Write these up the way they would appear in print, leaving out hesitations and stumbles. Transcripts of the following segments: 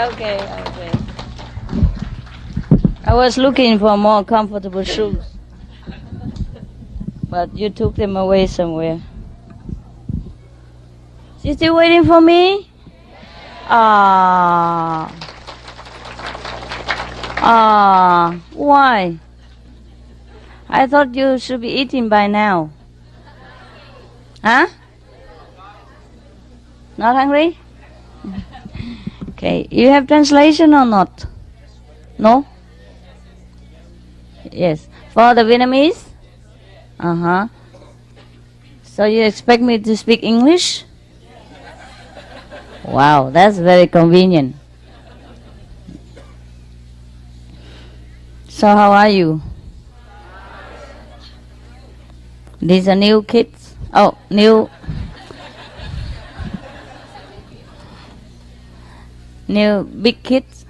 Okay. I was looking for more comfortable shoes, but you took them away somewhere. You still waiting for me? Ah. Why? I thought you should be eating by now. Huh? Not hungry? Okay. You have translation or not? No? Yes. For the Vietnamese? Uh-huh. So you expect me to speak English? Wow, that's very convenient. So how are you? These are new kids? Oh, new big kids?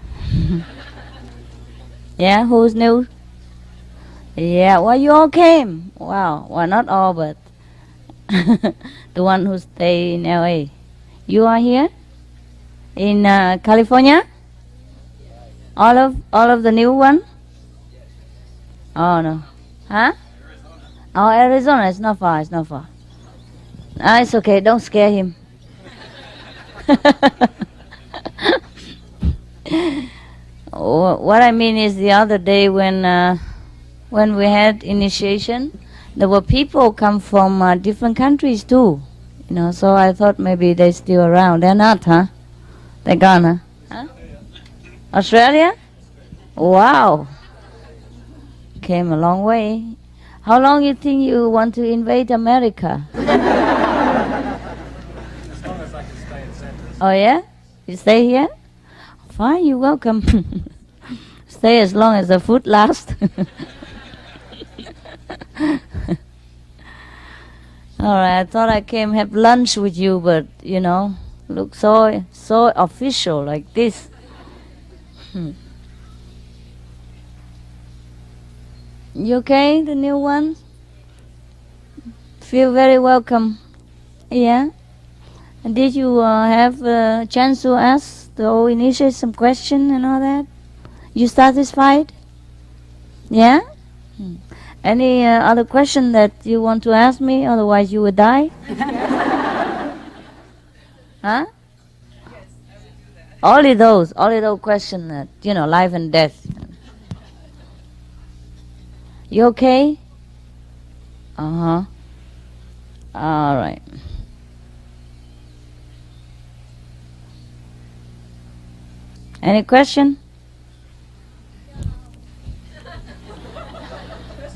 Yeah, who's new? Yeah, well, you all came. Wow, well, not all, but the one who stay in LA. You are here? In California? All of the new one? Oh, no. Huh? Oh, Arizona. It's not far. Ah, it's okay. Don't scare him. What I mean is the other day when we had initiation, there were people come from different countries too. So I thought maybe they're still around. They're not, huh? They're gone, huh? Australia? Wow. Came a long way. How long you think you want to invade America? As long as I can stay in Centers. Oh yeah? You stay here? Fine, you're welcome. Stay as long as the food lasts. Alright, I thought I came have lunch with you, but look so official like this. You okay, the new ones? Feel very welcome. Yeah? And did you have a chance to ask the old initiate some question and all that? You satisfied? Yeah? Any other question that you want to ask me? Otherwise you would die? Huh? Yes, I would do that. Only those questions that, life and death. You okay? Uh-huh. All right. Any question?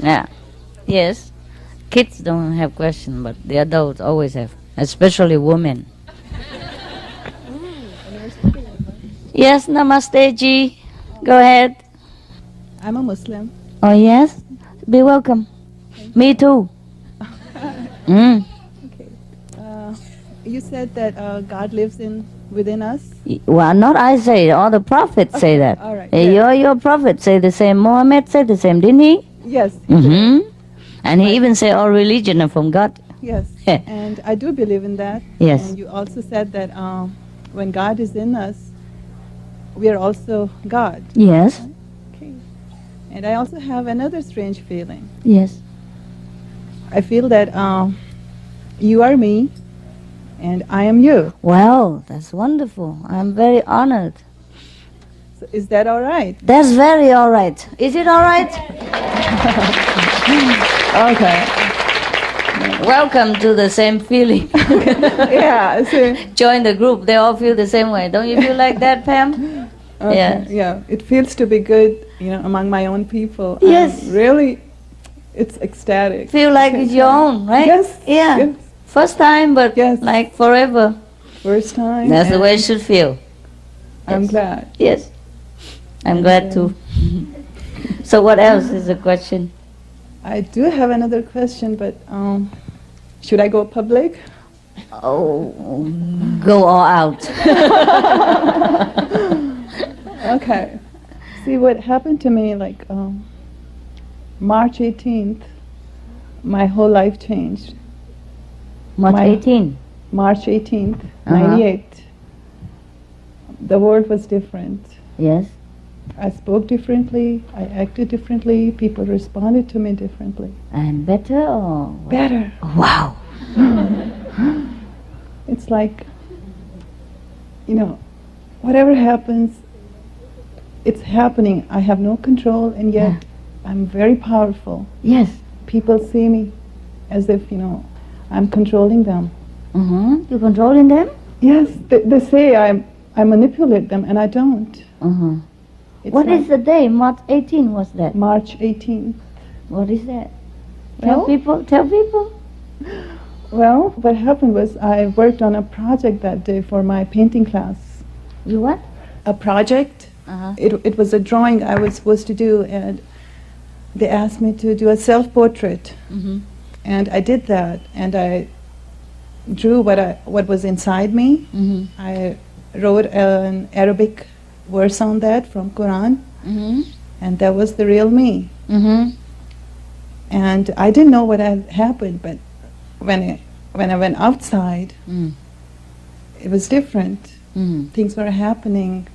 Yeah. Yes. Kids don't have question, but the adults always have, especially women. Yes, Namaste Ji. Go ahead. I'm a Muslim. Oh yes? Be welcome. Me too. Okay. You said that God lives within us. Well, not I say it. All the prophets say that. All right. Your prophet say the same. Muhammad said the same, didn't he? Yes. Mm-hmm. And he even said all religion are from God. Yes. And I do believe in that. Yes. And you also said that when God is in us, we are also God. Yes. Okay. And I also have another strange feeling. Yes. I feel that you are me and I am you. Well, that's wonderful. I'm very honored. So is that all right? That's very all right. Is it all right? Okay. Welcome to the same feeling. Yeah. So, Join the group. They all feel the same way. Don't you feel like that, Pam? okay. Yes. Yeah. It feels to be good, among my own people. Yes. Really, it's ecstatic. Feel like it's your own, right? Yes. Yeah. Yes. First time, but Yes. like forever. First time. That's the and way it should feel. I'm Yes. glad. Yes. I'm glad too. So what else is the question? I do have another question, but should I go public? Oh, go all out. Okay. See, what happened to me, like March 18th, my whole life changed. March My- 18. March 18th, Uh-huh. 98. the world was different. Yes. I spoke differently, I acted differently, people responded to me differently. And better or what? Better. Wow. It's like, whatever happens, it's happening. I have no control, and yet I'm very powerful. Yes. People see me as if, I'm controlling them. Mm-hmm. You're controlling them? Yes, they say I manipulate them, and I don't. Mm-hmm. It's What like is the day? March 18 was that? March 18th. What is that? Well- Tell people. Well, what happened was I worked on a project that day for my painting class. You what? A project. Uh-huh. It was a drawing I was supposed to do, and they asked me to do a self-portrait. Mm-hmm. And I did that, and I drew what was inside me. Mm-hmm. I wrote an Arabic verse on that from Quran, Mm-hmm. and that was the real me. Mm-hmm. And I didn't know what had happened, but when I went outside, Mm. it was different. Mm-hmm. Things were happening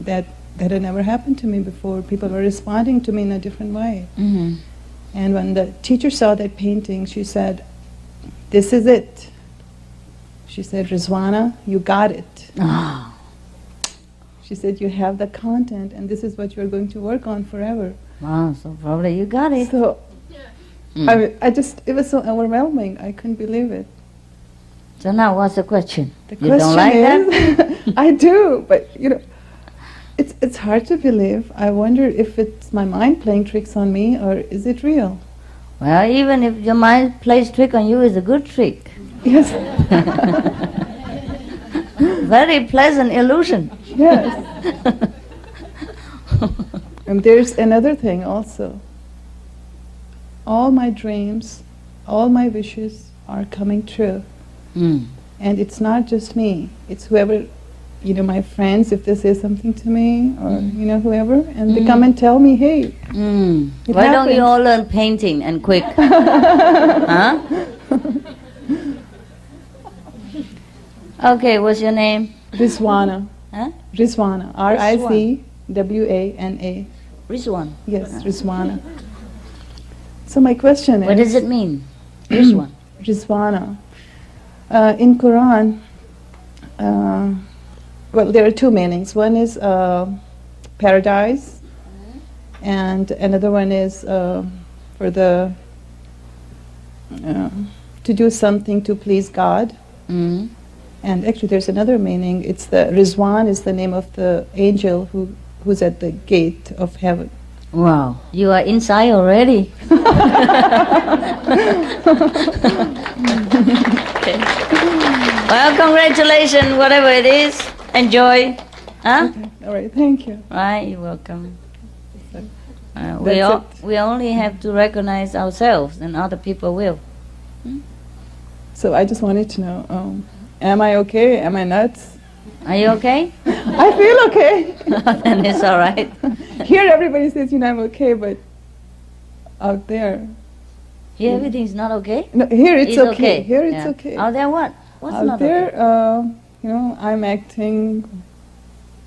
that had never happened to me before. People were responding to me in a different way. Mm-hmm. And when the teacher saw that painting, she said, "This is it." She said, "Rizwana, you got it." Oh. She said, "You have the content, and this is what you're going to work on forever." Wow, so probably you got it. So Mm. it was so overwhelming. I couldn't believe it. So now what's the question? The You question don't like is, that? I do, but it's hard to believe. I wonder if it's my mind playing tricks on me, or is it real? Well, even if your mind plays trick on you, it's a good trick. Yes, Very pleasant illusion. yes. And there's another thing also. All my dreams, all my wishes are coming true. Mm. And it's not just me. It's whoever, my friends, if they say something to me, or, whoever, and they come and tell me, hey, Mm. It Why don't you happens. all learn painting and quick? Huh? Okay, what's your name? Rizwana. Huh? Rizwana. Rizwana. Rizwan. Yes, Rizwana. So my question is, What does it mean? Rizwan. Rizwana. In Quran, well, there are two meanings. One is paradise, and another one is for the to do something to please God. Mm. And actually, there's another meaning. It's the Rizwan is the name of the angel who's at the gate of heaven. Wow, you are inside already. Okay. Well, congratulations, whatever it is. Enjoy. Huh? All right, thank you. Right, you're welcome. That's We only have to recognize ourselves, and other people will. So I just wanted to know, am I okay? Am I nuts? Are you okay? I feel okay. Then it's all right. Here everybody says, I'm okay, but out there, Here everything's not okay? no, here it's okay. Here it's Yeah. okay. Out there what? What's Out not there, okay? I'm acting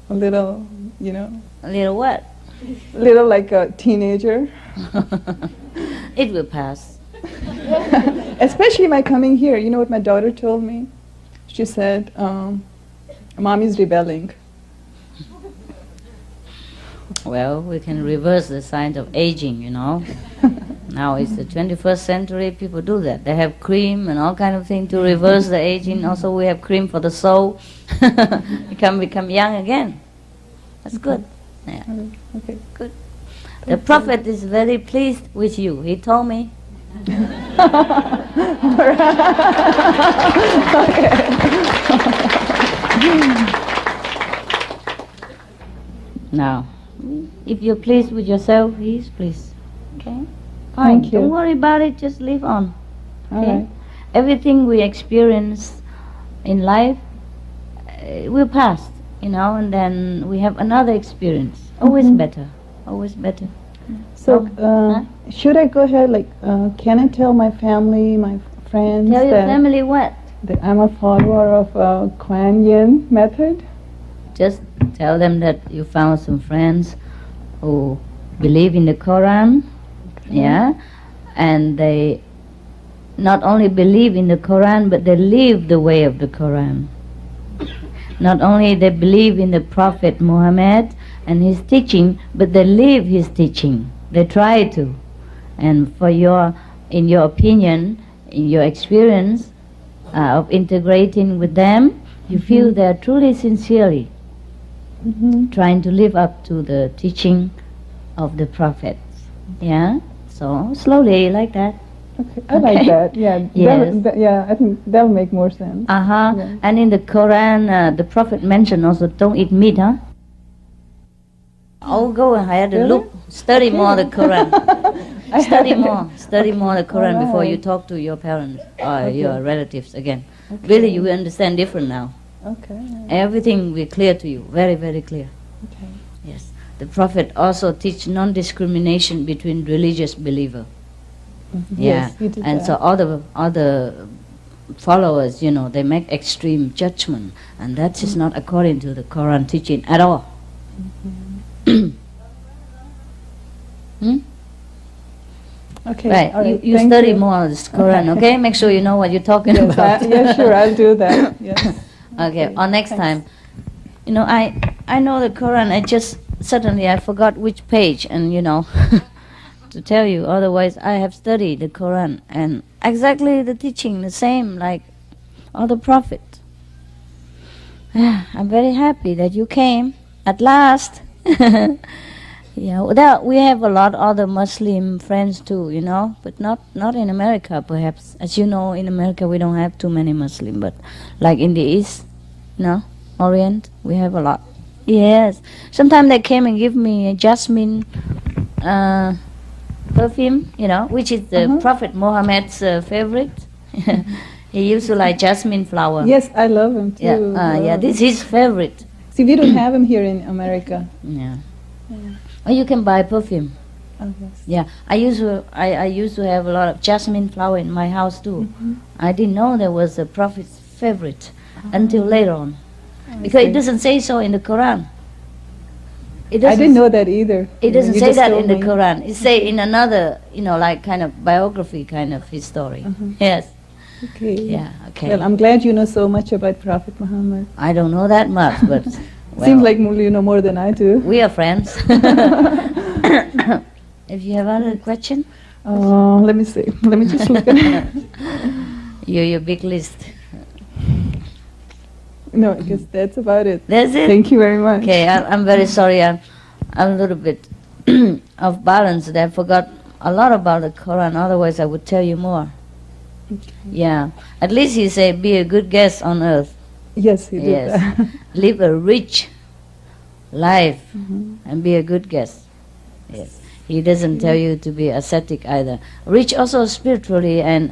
a little, A little what? little like a teenager. It will pass. Especially my coming here. You know what my daughter told me? She said, Mommy's rebelling. Well, we can reverse the signs of aging, Now it's the 21st century, people do that. They have cream and all kind of thing to reverse the aging. Also, we have cream for the soul. You can become young again. That's good. Yeah, Okay. good. The Prophet is very pleased with you. He told me. Now, if you're pleased with yourself, he's pleased. Okay? Fine. Thank you. Don't worry about it, just live on. All Okay? right. Everything we experience in life will pass, and then we have another experience. Always Mhm. better. Always better. So, Huh? should I go ahead, can I tell my family, my friends Tell your that, family what? that I'm a follower of Kuan Yin method? just tell them that you found some friends who believe in the Quran, yeah, and they not only believe in the Quran, but they live the way of the Quran. Not only they believe in the Prophet Muhammad and his teaching, but they live his teaching. They try to. And in your opinion, in your experience of integrating with them, you feel they are truly sincerely trying to live up to the teaching of the prophets. Yeah? So slowly like that. Okay, I like that. Yeah, Yes. yeah. I think that'll make more sense. Yeah. And in the Quran, the Prophet mentioned also don't eat meat, huh? I'll go ahead and Really? study more the Quran. I Study haven't- more the Quran before you Alright. talk to your parents or your relatives again. Okay. Really, you will understand different now. Okay. Everything will clear to you, very, very clear. Okay. Yes. The Prophet also teach non-discrimination between religious believer. Yes, he did And that. so all the followers, they make extreme judgment, and that is not according to the Quran teaching at all. Hmm? Okay. Right. All right. You Thank study you. more this Quran, okay? Make sure you know what you're talking Yes, about. yeah, sure. I'll do that. Yes. Okay. Or next Thanks. time, I know the Quran. I forgot which page, and to tell you. Otherwise, I have studied the Quran and exactly the teaching, the same like all the Prophet. I'm very happy that you came at last. We have a lot other Muslim friends too, but not in America perhaps. As you know, in America we don't have too many Muslim, but like in the East, Orient, we have a lot. Yes. Sometimes they came and give me a jasmine perfume, which is the Prophet Muhammad's favorite. He used to like jasmine flower. Yes, I love him too. This is his favorite. See, we don't have him here in America. Yeah. Or you can buy perfume. Oh, yes. Yeah, I used to have a lot of jasmine flower in my house too. I didn't know there was a Prophet's favorite until later on, because it doesn't say so in the Quran. It I doesn't didn't know that either. It doesn't You say just that told in the me. Quran. It say in another, like kind of biography kind of his story. Yes. Okay. Yeah. Okay. Well, I'm glad you know so much about Prophet Muhammad. I don't know that much, but Seems like you know more than I do. we are friends. If you have other question, Let me see. Let me just look at your big list. No, I guess that's about it. That's it. Thank you very much. Okay, I'm very sorry. I'm a little bit off balance. I forgot a lot about the Quran. Otherwise, I would tell you more. Yeah. At least he said, be a good guest on earth. Yes, he did Yes. that. Live a rich life and be a good guest. Yes. He doesn't tell you to be ascetic either. Rich also spiritually and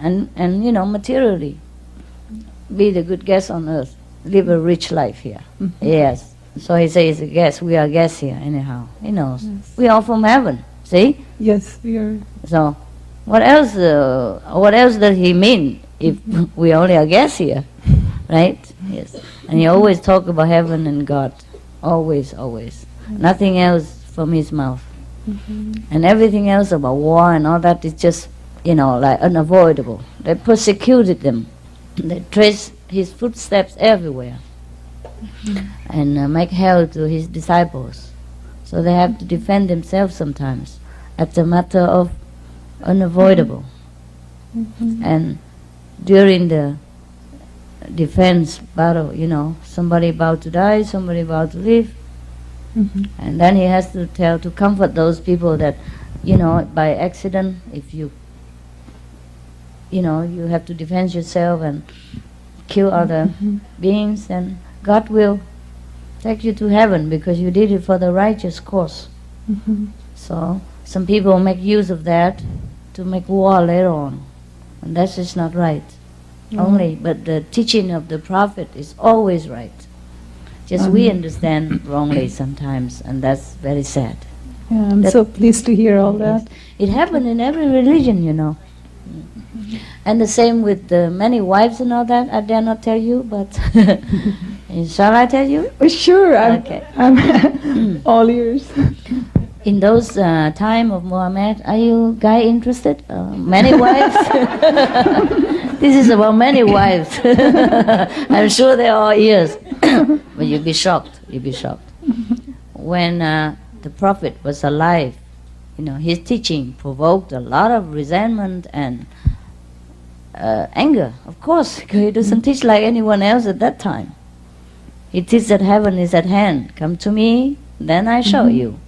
materially. Be the good guest on earth. Live a rich life here. Yes. So he says, guest. We are guests here anyhow. He knows. Yes. We are from heaven. See? Yes, we are. So what else does he mean if we only are guests here? Right? Yes. And he always talk about heaven and God. Always, always. Nothing else from his mouth. And everything else about war and all that is just, like unavoidable. They persecuted them. They trace his footsteps everywhere. And make hell to his disciples. So they have to defend themselves sometimes. That's a matter of unavoidable. And during the defense battle, somebody about to die, somebody about to live, and then he has to comfort those people that, by accident, if you have to defend yourself and kill other beings, then God will take you to heaven because you did it for the righteous cause. So some people make use of that to make war later on, and that's just not right. But the teaching of the Prophet is always right. Just we understand wrongly sometimes, and that's very sad. Yeah, I'm That- so pleased to hear all that. It happened in every religion, And the same with the many wives and all that. I dare not tell you, but Shall I tell you? Sure, Okay. I'm all ears. In those time of Muhammad, are you guy interested? Many wives? This is about many wives. I'm sure they're all ears. But you'll be shocked. You'll be shocked. When the Prophet was alive, his teaching provoked a lot of resentment and anger. Of course, he doesn't teach like anyone else at that time. He teaches that heaven is at hand. Come to me, then I show you.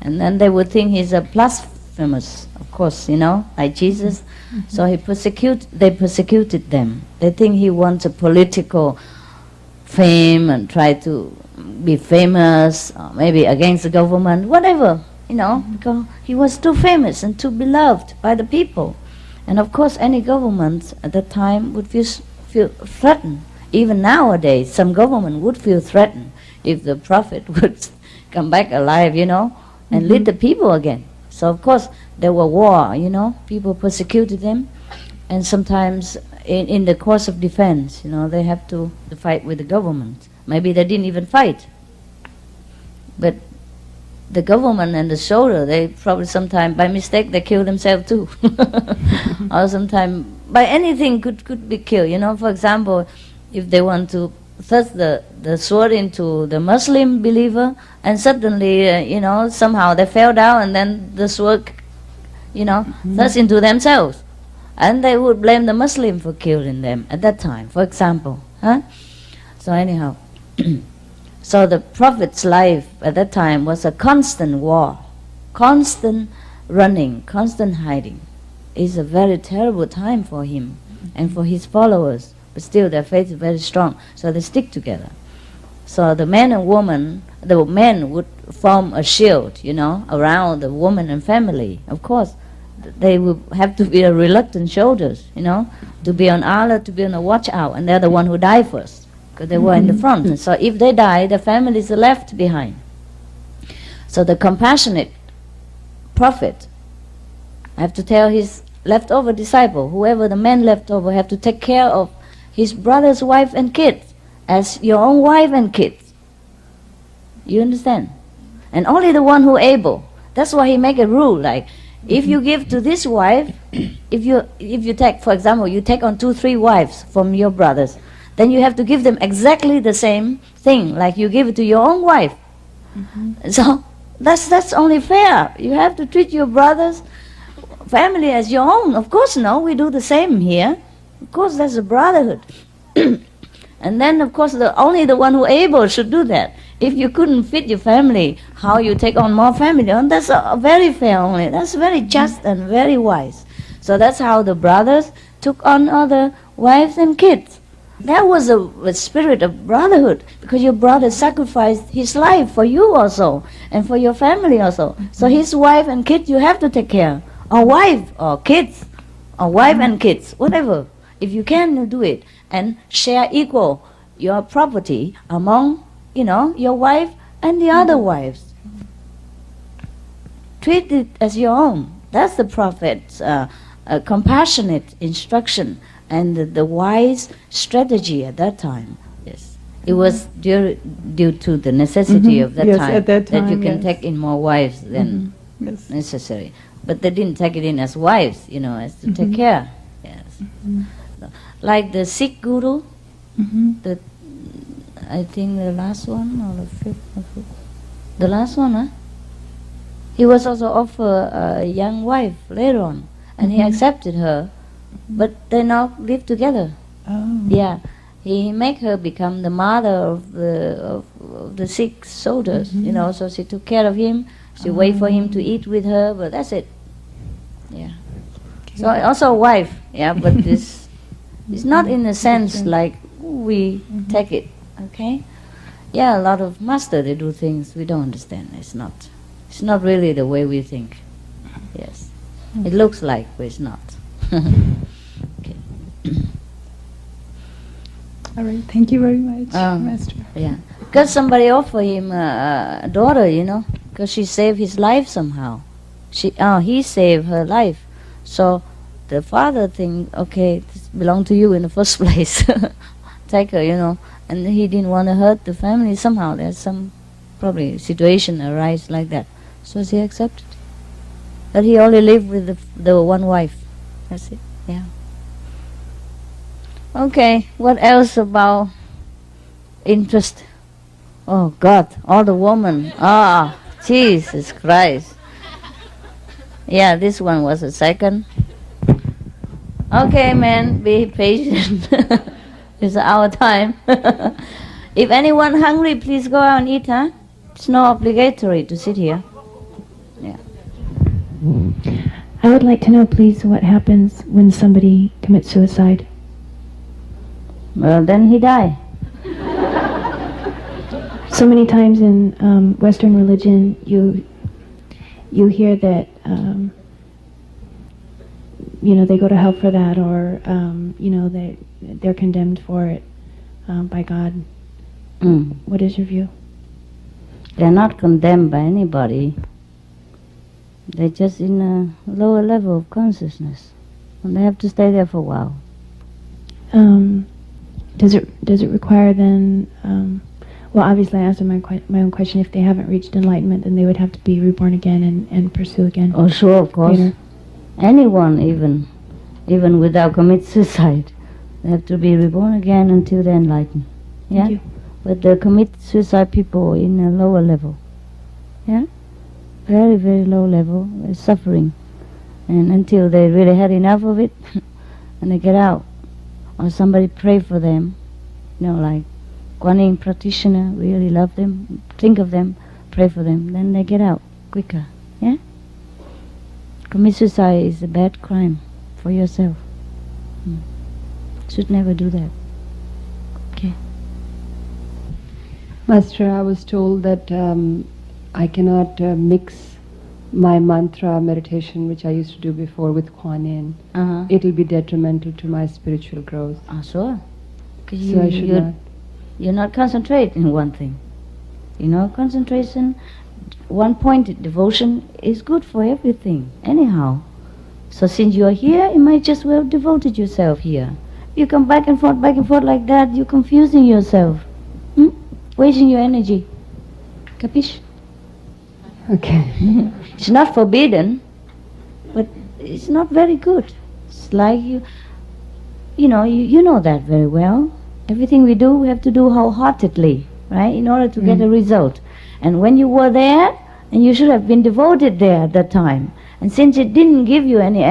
And then they would think he's a blasphemous, of course, like Jesus. So they persecuted them. They think he wants a political fame and try to be famous, or maybe against the government, whatever, because he was too famous and too beloved by the people. And of course, any government at that time would feel threatened. Even nowadays, some government would feel threatened if the Prophet would come back alive, and lead the people again. So of course there were war, people persecuted them, and sometimes in the course of defense, they have to fight with the government. Maybe they didn't even fight, but the government and the soldier, they probably sometime by mistake they kill themselves too, or sometime by anything could be killed. For example, if they want to thrust the sword into the Muslim believer, and suddenly, somehow they fell down, and then the sword, thrust into themselves, and they would blame the Muslim for killing them at that time, for example. So anyhow, so the Prophet's life at that time was a constant war, constant running, constant hiding. It's a very terrible time for him and for his followers. But still their faith is very strong, so they stick together. So the man and woman, the men would form a shield, around the woman and family. Of course, they would have to be a reluctant shoulders, to be on alert, to be on a watch out, and they're the one who die first, because they were in the front. So if they die, the families are left behind. So the compassionate Prophet have to tell his leftover disciple, whoever the men left over, have to take care of his brother's wife and kids as your own wife and kids. You understand? And only the one who able. That's why he make a rule, like if you give to this wife, if you take, for example, you take on 2-3 wives from your brothers, then you have to give them exactly the same thing like you give it to your own wife. So that's only fair. You have to treat your brothers family as your own. Of course, no, we do the same here. Of course, that's a brotherhood. And then, of course, only the one who able should do that. If you couldn't feed your family, how you take on more family? And that's very fair only. That's very just and very wise. So that's how the brothers took on other wives and kids. That was a spirit of brotherhood, because your brother sacrificed his life for you also, and for your family also. So his wife and kids you have to take care. Or wife, or kids, or wife and kids, whatever. If you can, you do it. And share equal your property among, your wife and the other wives. Treat it as your own. That's the Prophet's compassionate instruction and the wise strategy at that time. Yes, it was due to the necessity of that time, at that you can take in more wives than necessary. But they didn't take it in as wives, as to take care. Yes. Like the Sikh guru, I think the last one or the fifth, the last one, he was also offered a young wife later on, and he accepted her, but they now live together. Oh. Yeah, he make her become the mother of the Sikh soldiers, so she took care of him. She wait for him to eat with her, but that's it. Yeah. Okay. So also a wife, but this is not in a sense like we take it, okay? Yeah, a lot of master, they do things we don't understand. It's not really the way we think. Yes. It looks like, but it's not. Okay. All right, thank you very much, Master. Yeah. Because somebody offered him a daughter, because she saved his life somehow. He saved her life. So the father think, okay, this belonged to you in the first place, caretaker, you know, and he didn't want to hurt the family. Somehow there's some probably situation arise like that. So she accepted. But he only lived with the one wife. That's it. Yeah. Okay. What else about interest? Oh God, all the woman. Ah, Jesus Christ. Yeah, this one was a second. Okay, man, be patient. It's our time. If anyone hungry, please go out and eat, huh? It's not obligatory to sit here. Yeah. I would like to know, please, what happens when somebody commits suicide. Well, then he die. So many times in Western religion, you hear that they go to hell for that, or they're condemned for it by God. What is your view? They're not condemned by anybody. They're just in a lower level of consciousness, and they have to stay there for a while. Does it require then? Well, obviously, I answered my own question. If they haven't reached enlightenment, then they would have to be reborn again and pursue again. Oh, sure, of course. Later. Anyone, even without commit suicide, they have to be reborn again until they're enlightened. Yeah. Thank you. But the commit suicide people in a lower level. Yeah. Very, very low level, suffering, and until they really had enough of it, and they get out, or somebody pray for them, like Kuan Yin practitioner, really love them, think of them, pray for them, then they get out quicker. Yeah. Commit suicide is a bad crime for yourself. Should never do that. Okay. Master, I was told that I cannot mix my mantra meditation, which I used to do before, with Kuan Yin. Uh-huh. It'll be detrimental to my spiritual growth. Sure. So I should not. You're not concentrating on one thing. Concentration, one-pointed devotion is good for everything, anyhow. So since you're here, you might just well devoted yourself here. You come back and forth like that, you're confusing yourself. Wasting your energy. Capiche? Okay. It's not forbidden, but it's not very good. It's like you know that very well. Everything we do, we have to do wholeheartedly, right, in order to get a result. And when you were there, and you should have been devoted there at that time, and since it didn't give you any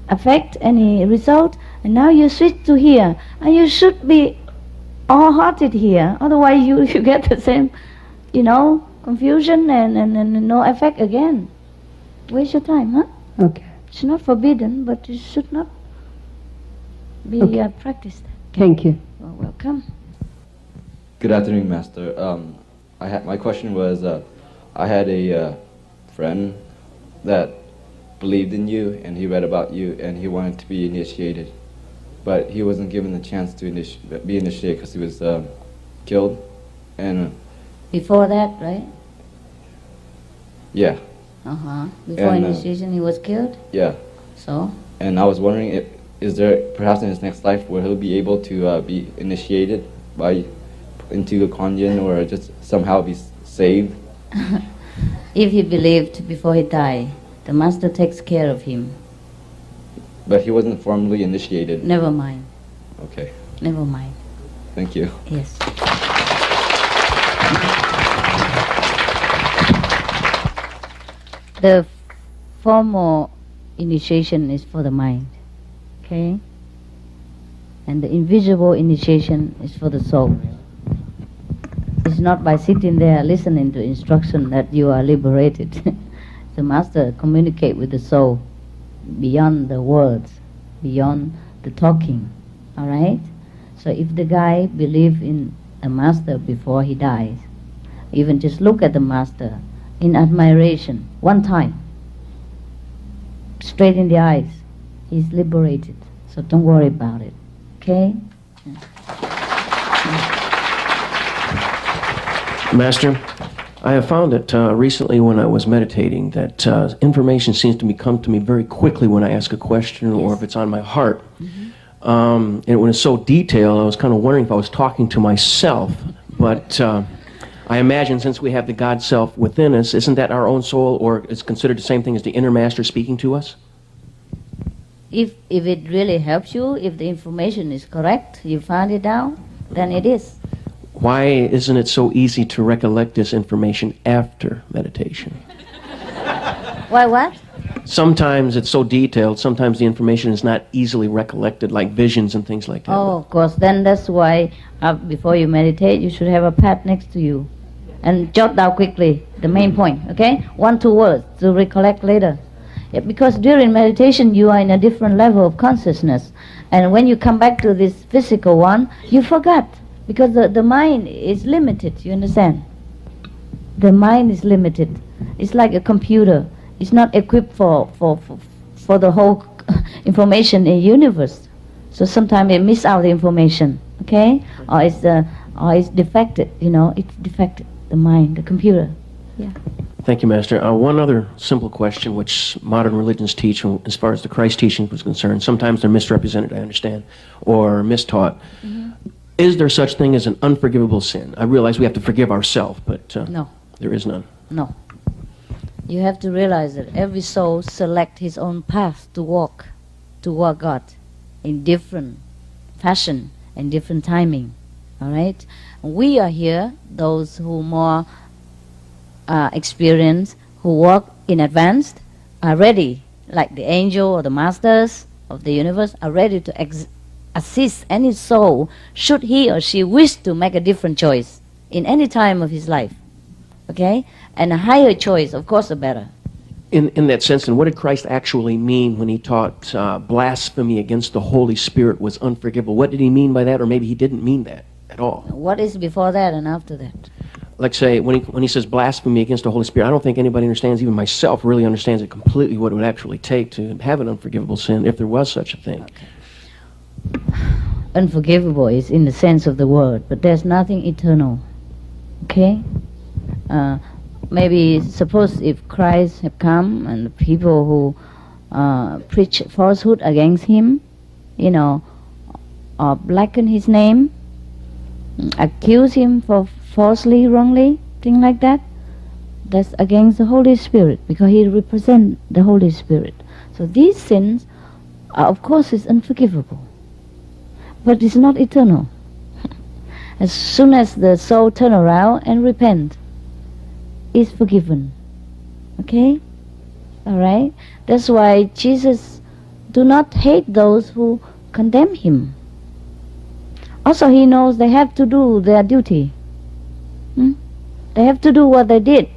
effect, any result, and now you switch to here, and you should be all-hearted here. Otherwise, you get the same, confusion and no effect again. Waste your time, huh? Okay. It's not forbidden, but it should not be practiced. Thank you. Well, welcome. Good afternoon, Master. My question was, I had a friend that believed in you, and he read about you, and he wanted to be initiated, but he wasn't given the chance to be initiated because he was killed. And Before that, right? yeah, Before And, initiation, he was killed. yeah. So And I was wondering, is there perhaps in his next life where he'll be able to be initiated into the Kuan Yin, or just somehow be saved? if he believed before he died, the master takes care of him. But he wasn't formally initiated. Never mind. Okay, Never mind. thank you. Yes. The formal initiation is for the mind, okay? And the invisible initiation is for the soul. It's not by sitting there listening to instruction that you are liberated. The master communicate with the soul beyond the words, beyond the talking, all right? So if the guy believe in the master before he dies, even just look at the master in admiration one time, straight in the eyes, he's liberated. So don't worry about it, okay? Master, I have found that recently when I was meditating that information seems to come to me very quickly when I ask a question or if it's on my heart. And it was so detailed, I was kind of wondering if I was talking to myself. But I imagine since we have the God self within us, isn't that our own soul, or it's considered the same thing as the inner master speaking to us? If it really helps you, if the information is correct, you found it out, then it is. Why isn't it so easy to recollect this information after meditation? Why what? Sometimes it's so detailed, sometimes the information is not easily recollected, like visions and things like that. Oh, of course. Then that's why before you meditate, you should have a pad next to you. And jot down quickly the main point, okay? 1-2 words to recollect later. Yeah, because during meditation, you are in a different level of consciousness. And when you come back to this physical one, you forgot. Because the mind is limited, you understand? The mind is limited. It's like a computer. It's not equipped for the whole information in the universe. So sometimes it miss out the information, okay? Or it's defected, it's defected, the mind, the computer. Yeah. Thank you, Master. One other simple question, which modern religions teach, as far as the Christ teaching was concerned, sometimes they're misrepresented, I understand, or mistaught. Mm-hmm. Is there such thing as an unforgivable sin? I realize we have to forgive ourselves, but no, there is none. No. You have to realize that every soul select his own path to walk toward God in different fashion and different timing. All right? We are here, those who more experienced, who walk in advance, are ready, like the angel or the masters of the universe, are ready to assist any soul should he or she wish to make a different choice in any time of his life. Okay? And a higher choice, of course, the better. In that sense, then, what did Christ actually mean when he taught blasphemy against the Holy Spirit was unforgivable? What did he mean by that? Or maybe he didn't mean that at all. What is before that and after that? Like, say, when he says blasphemy against the Holy Spirit, I don't think anybody understands, even myself really understands it completely, what it would actually take to have an unforgivable sin, if there was such a thing. Okay. Unforgivable is in the sense of the word, but there's nothing eternal. Okay? Maybe suppose if Christ had come and the people who preach falsehood against him, or blacken his name, accuse him for falsely, wrongly, thing like that, that's against the Holy Spirit, because he represents the Holy Spirit. So these sins, of course, is unforgivable, but it's not eternal. As soon as the soul turn around and repent, is forgiven. Okay? Alright? That's why Jesus do not hate those who condemn him. Also, he knows they have to do their duty. They have to do what they did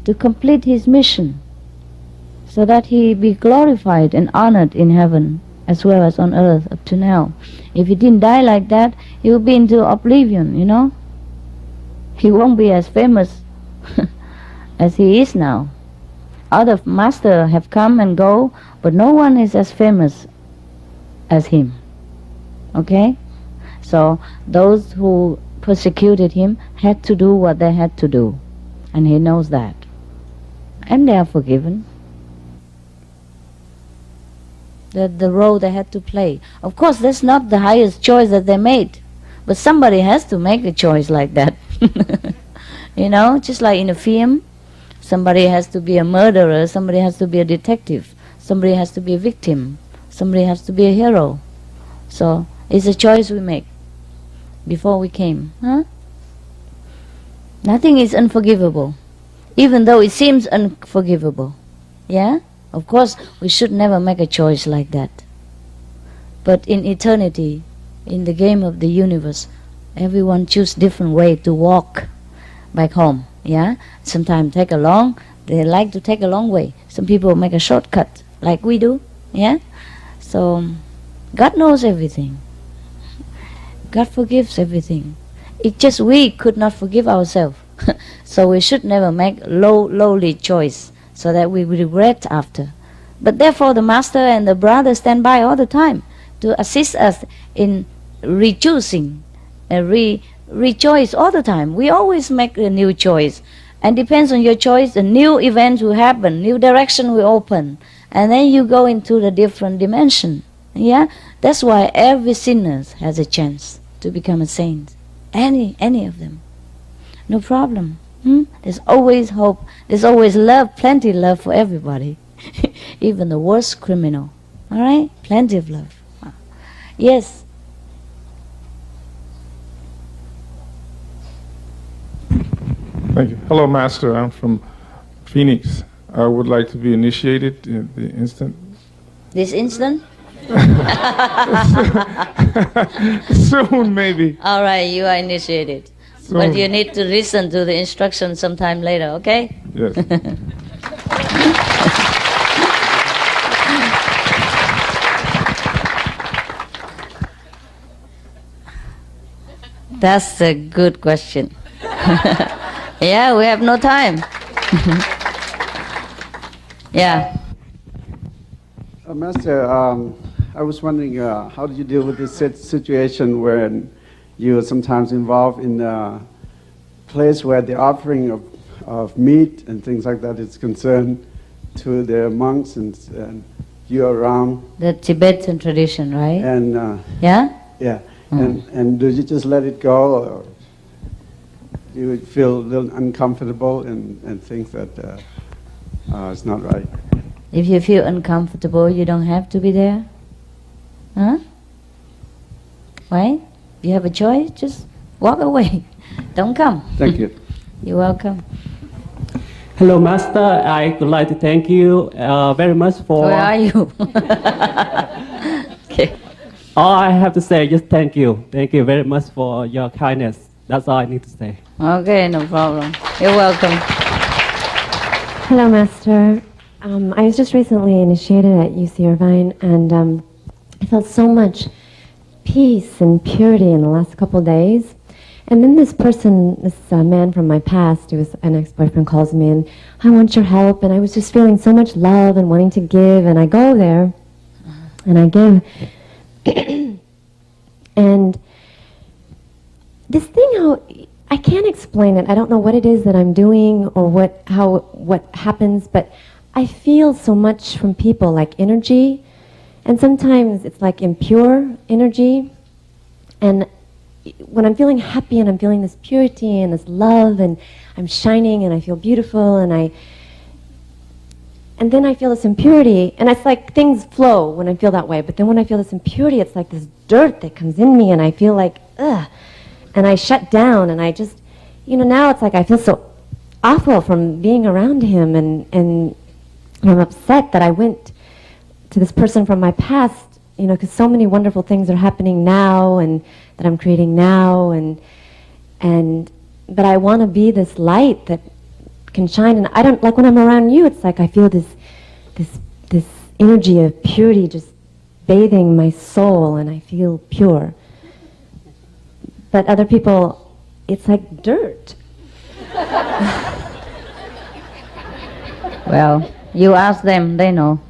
to complete his mission, so that he be glorified and honored in heaven as well as on earth up to now. If he didn't die like that, he will be into oblivion, He won't be as famous as he is now. Other masters have come and go, but no one is as famous as him. Okay? So those who persecuted him had to do what they had to do, and he knows that. And they are forgiven. The role they had to play. Of course, that's not the highest choice that they made, but somebody has to make a choice like that. Just like in a film, somebody has to be a murderer, somebody has to be a detective, somebody has to be a victim, somebody has to be a hero. So it's a choice we make before we came. Nothing is unforgivable, even though it seems unforgivable. Yeah? Of course, we should never make a choice like that. But in eternity, in the game of the universe, everyone choose different way to walk back home. Yeah? Sometimes they like to take a long way. Some people make a shortcut, like we do. Yeah? So, God knows everything. God forgives everything. It's just we could not forgive ourselves. So we should never make lowly choice, so that we regret after. But therefore the Master and the brother stand by all the time to assist us in re-choosing, rejoice all the time. We always make a new choice, and depends on your choice, a new event will happen, new direction will open, and then you go into the different dimension. Yeah, that's why every sinner has a chance to become a saint. Any of them. No problem. There's always hope. There's always love, plenty of love for everybody. Even the worst criminal. All right? Plenty of love. Yes. Thank you. Hello, Master. I'm from Phoenix. I would like to be initiated in the instant. This instant? Soon, maybe. All right, you are initiated. Soon. But you need to listen to the instructions sometime later, okay? Yes. That's a good question. Yeah, we have no time. Yeah. Master, I was wondering, how do you deal with this situation when you are sometimes involved in a place where the offering of meat and things like that is concerned to the monks and you're around? The Tibetan tradition, right? And Yeah? yeah, and do you just let it go, or you would feel a little uncomfortable and think that it's not right? If you feel uncomfortable, you don't have to be there. Huh? Right? You have a choice, just walk away. Don't come. Thank you. You're welcome. Hello, Master. I would like to thank you very much for... Where are you? Okay. All I have to say is just thank you. Thank you very much for your kindness. That's all I need to say. Okay, no problem. You're welcome. Hello, Master. I was just recently initiated at UC Irvine, and I felt so much peace and purity in the last couple days. And then this person, this man from my past, who was an ex-boyfriend, calls me, and I want your help. And I was just feeling so much love and wanting to give, and I go there, and I give. And this thing, how I can't explain it. I don't know what it is that I'm doing or what happens, but I feel so much from people, like energy, and sometimes it's like impure energy. And when I'm feeling happy and I'm feeling this purity and this love and I'm shining and I feel beautiful and then I feel this impurity, and it's like things flow when I feel that way, but then when I feel this impurity, it's like this dirt that comes in me and I feel like, ugh, and I shut down, and I just, now it's like I feel so awful from being around him, and I'm upset that I went to this person from my past, because so many wonderful things are happening now and that I'm creating now, but I want to be this light that can shine, and I don't, like when I'm around you, it's like I feel this energy of purity just bathing my soul, and I feel pure. But other people, it's like dirt. Well, you ask them, they know.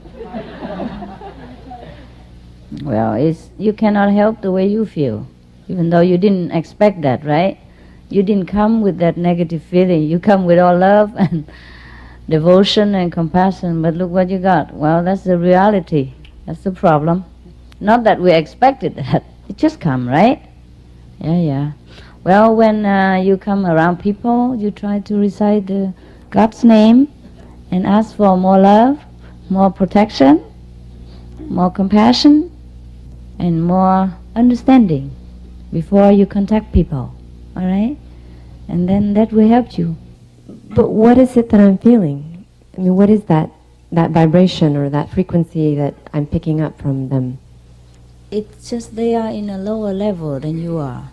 Well, you cannot help the way you feel, even though you didn't expect that, right? You didn't come with that negative feeling. You come with all love and devotion and compassion, but look what you got. Well, that's the reality. That's the problem. Not that we expected that. It just come, right? Yeah. Well, when you come around people, you try to recite God's name and ask for more love, more protection, more compassion, and more understanding before you contact people. All right? And then that will help you. But what is it that I'm feeling? I mean, what is that vibration or that frequency that I'm picking up from them? It's just they are in a lower level than you are.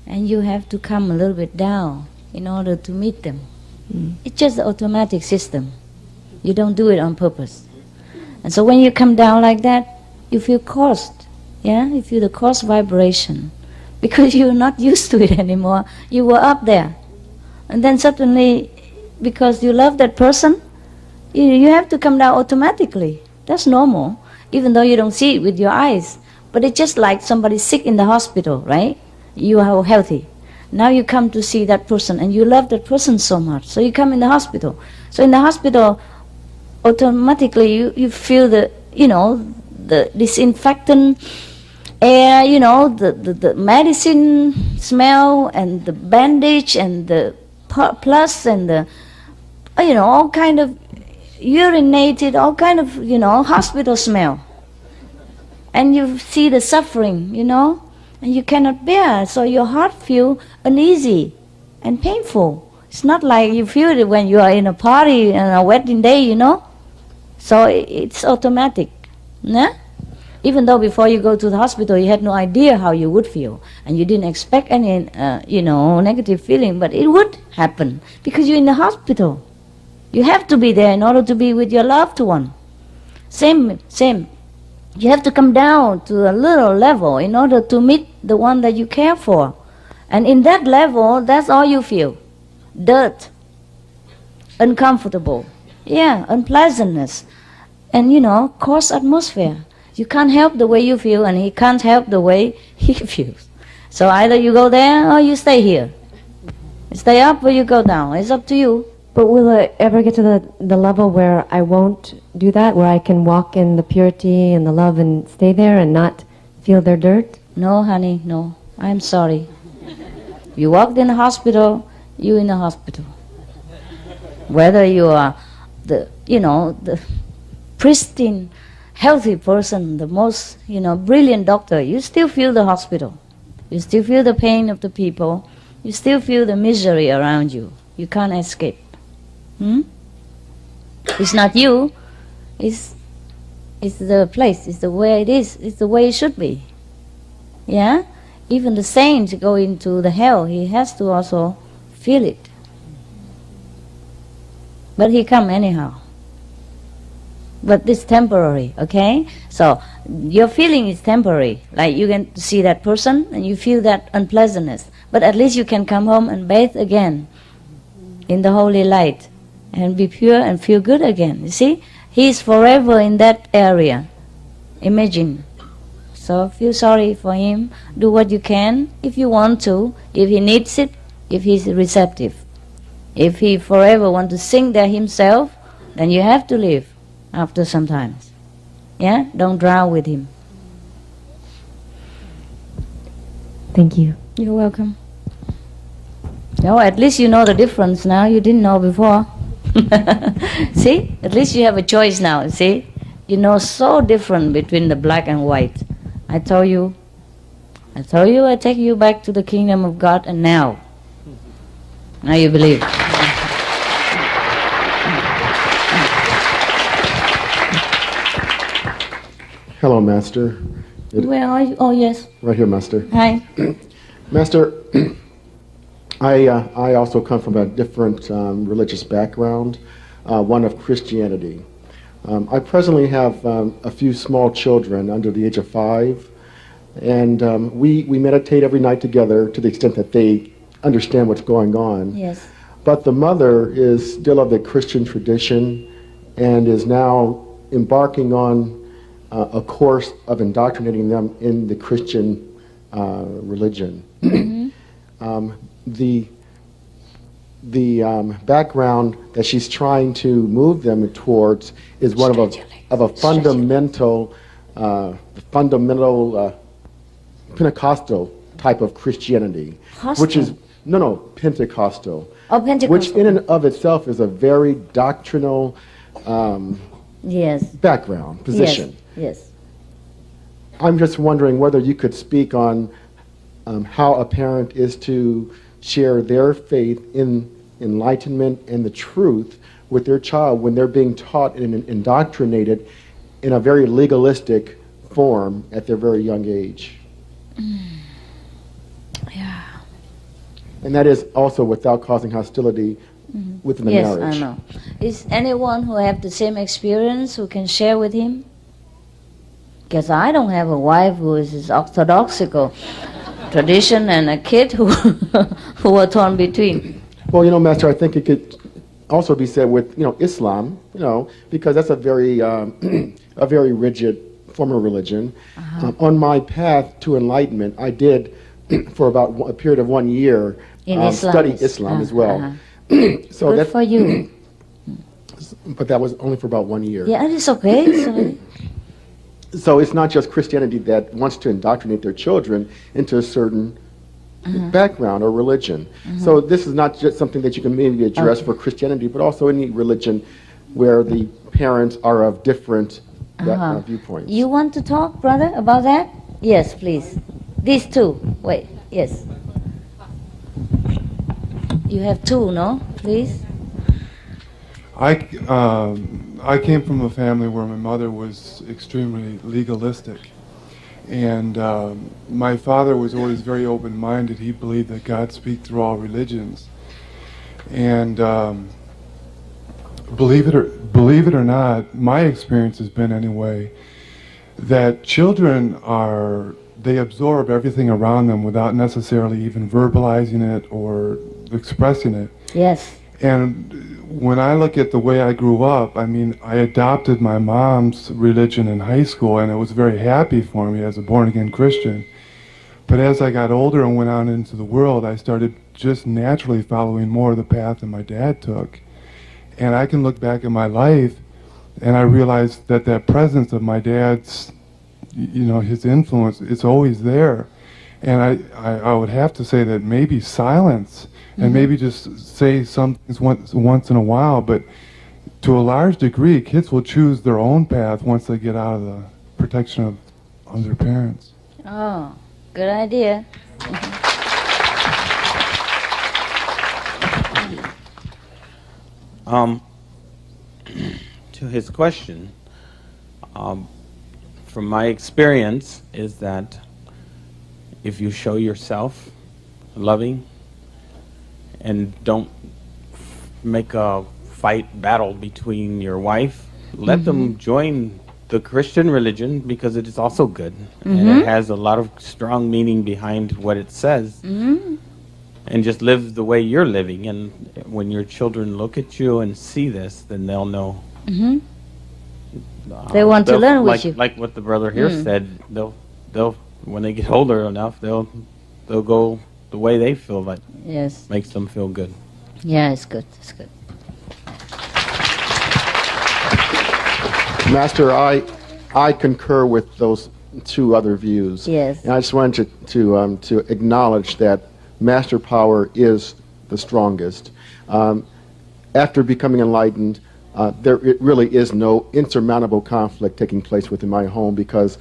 And you have to come a little bit down in order to meet them. It's just an automatic system. You don't do it on purpose. And so when you come down like that, you feel caused. Yeah? You feel the caused vibration. Because you're not used to it anymore. You were up there. And then suddenly, because you love that person, you have to come down automatically. That's normal, even though you don't see it with your eyes. But it's just like somebody sick in the hospital, right? You are healthy. Now you come to see that person, and you love that person so much. So you come in the hospital. So in the hospital, automatically you feel the the disinfectant air, you know, the medicine smell and the bandage and the plus and the, you know, all kind of urinated, all kind of, you know, hospital smell. And you see the suffering, you know, and you cannot bear, so your heart feel uneasy and painful. It's not like you feel it when you are in a party on a wedding day, you know. So it's automatic, nah? Even though before you go to the hospital you had no idea how you would feel, and you didn't expect any, you know, negative feeling, but it would happen because you're in the hospital. You have to be there in order to be with your loved one. Same. You have to come down to a little level in order to meet the one that you care for. And in that level, that's all you feel. Dirt, uncomfortable, unpleasantness, and, you know, coarse atmosphere. You can't help the way you feel, and he can't help the way he feels. So either you go there or you stay here. You stay up or you go down. It's up to you. But will it ever get to the level where I won't do that, where I can walk in the purity and the love and stay there and not feel their dirt? No, honey, no. I'm sorry. You walked in the hospital, you in the hospital. Whether you are the, you know, the pristine, healthy person, the most, you know, brilliant doctor, you still feel the hospital. You still feel the pain of the people. You still feel the misery around you. You can't escape. It's not you. It's the place. It's the way it is. It's the way it should be. Yeah? Even the saints go into the hell. He has to also feel it. But he come anyhow. But it's temporary, okay? So your feeling is temporary. Like you can see that person and you feel that unpleasantness. But at least you can come home and bathe again in the holy light and be pure and feel good again. You see? He is forever in that area. Imagine. So feel sorry for him. Do what you can if you want to, if he needs it, if he's receptive. If he forever want to sing there himself, then you have to leave after some time. Yeah? Don't drown with him. Thank you. You're welcome. No, at least you know the difference now. You didn't know before. See? At least you have a choice now, see? You know so different between the black and white. I told you I take you back to the kingdom of God, and now you believe. Hello, Master. Where are you? Oh, yes. Right here, Master. Hi. Master, I also come from a different religious background, one of Christianity. I presently have a few small children under the age of 5, and we meditate every night together to the extent that they understand what's going on. Yes. But the mother is still of the Christian tradition and is now embarking on a course of indoctrinating them in the Christian religion. Mm-hmm. The background that she's trying to move them towards is one of a fundamental Pentecostal type of Christianity, which is Pentecostal. Oh, Pentecostal. Which in and of itself is a very doctrinal background, position. Yes. I'm just wondering whether you could speak on how a parent is to share their faith in enlightenment and the truth with their child when they're being taught and indoctrinated in a very legalistic form at their very young age. Yeah. And that is also without causing hostility within the marriage. Yes, I know. Is anyone who have the same experience who can share with him? Because I don't have a wife who is orthodoxical tradition and a kid who are torn between. Well, Master, I think it could also be said with, Islam, because that's a very a very rigid form of religion. On my path to enlightenment, I did, for about a period of 1 year, study Islam as well. So Good for you. But that was only for about 1 year. Yeah, it's okay. Sorry. So it's not just Christianity that wants to indoctrinate their children into a certain background or religion. So this is not just something that you can maybe address for Christianity, but also any religion where the parents are of different viewpoints. You want to talk, brother, about that? Yes, please. These two. Wait. Yes. You have two, no? Please. I came from a family where my mother was extremely legalistic. And my father was always very open-minded. He believed that God speaks through all religions. And believe it or not, my experience has been anyway, that children they absorb everything around them without necessarily even verbalizing it or expressing it. Yes. And when I look at the way I grew up, I mean, I adopted my mom's religion in high school, and it was very happy for me as a born-again Christian. But as I got older and went out into the world, I started just naturally following more of the path that my dad took. And I can look back at my life, and I realized that presence of my dad's, his influence, it's always there. And I would have to say that maybe silence, and maybe just say some things once in a while, but to a large degree, kids will choose their own path once they get out of the protection of their parents. Oh, good idea. To his question, from my experience is that if you show yourself loving and don't make a battle between your wife, let them join the Christian religion because it is also good. And it has a lot of strong meaning behind what it says. And just live the way you're living. And when your children look at you and see this, then they'll know. They want to learn with you. Like what the brother here said, they'll when they get older enough, they'll go the way they feel like makes them feel good. Yeah, it's good. It's good. Master, I concur with those two other views. Yes. And I just wanted to acknowledge that Master Power is the strongest. After becoming enlightened, there really is no insurmountable conflict taking place within my home because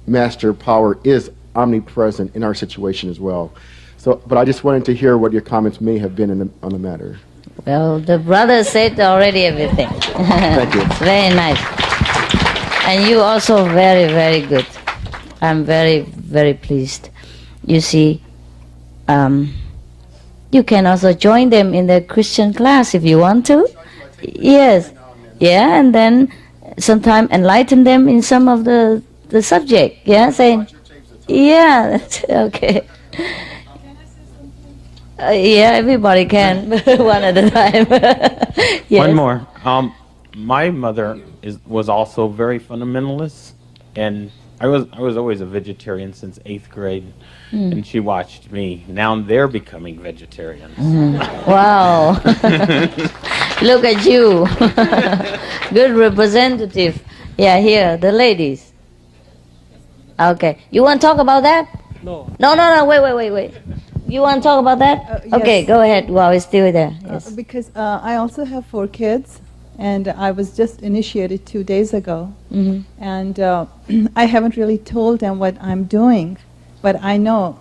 Master Power is omnipresent in our situation as well. So, but I just wanted to hear what your comments may have been on the matter. Well, the brother said already everything. Thank you. It's very nice. And you also very, very good. I'm very, very pleased. You see, you can also join them in the Christian class if you want to. Yes. Yeah, and then sometime enlighten them in some of the subject. Yeah, saying, yeah, okay. Yeah, everybody can, one at a time. Yes. One more. My mother was also very fundamentalist, and I was always a vegetarian since 8th grade, and she watched me. Now they're becoming vegetarians. Wow. Look at you. Good representative. Yeah, here, the ladies. Okay. You want to talk about that? No. No, wait. You want to talk about that? Yes. Okay, go ahead while we're still there. Yes. Because I also have 4 kids, and I was just initiated 2 days ago. And I haven't really told them what I'm doing, but I know,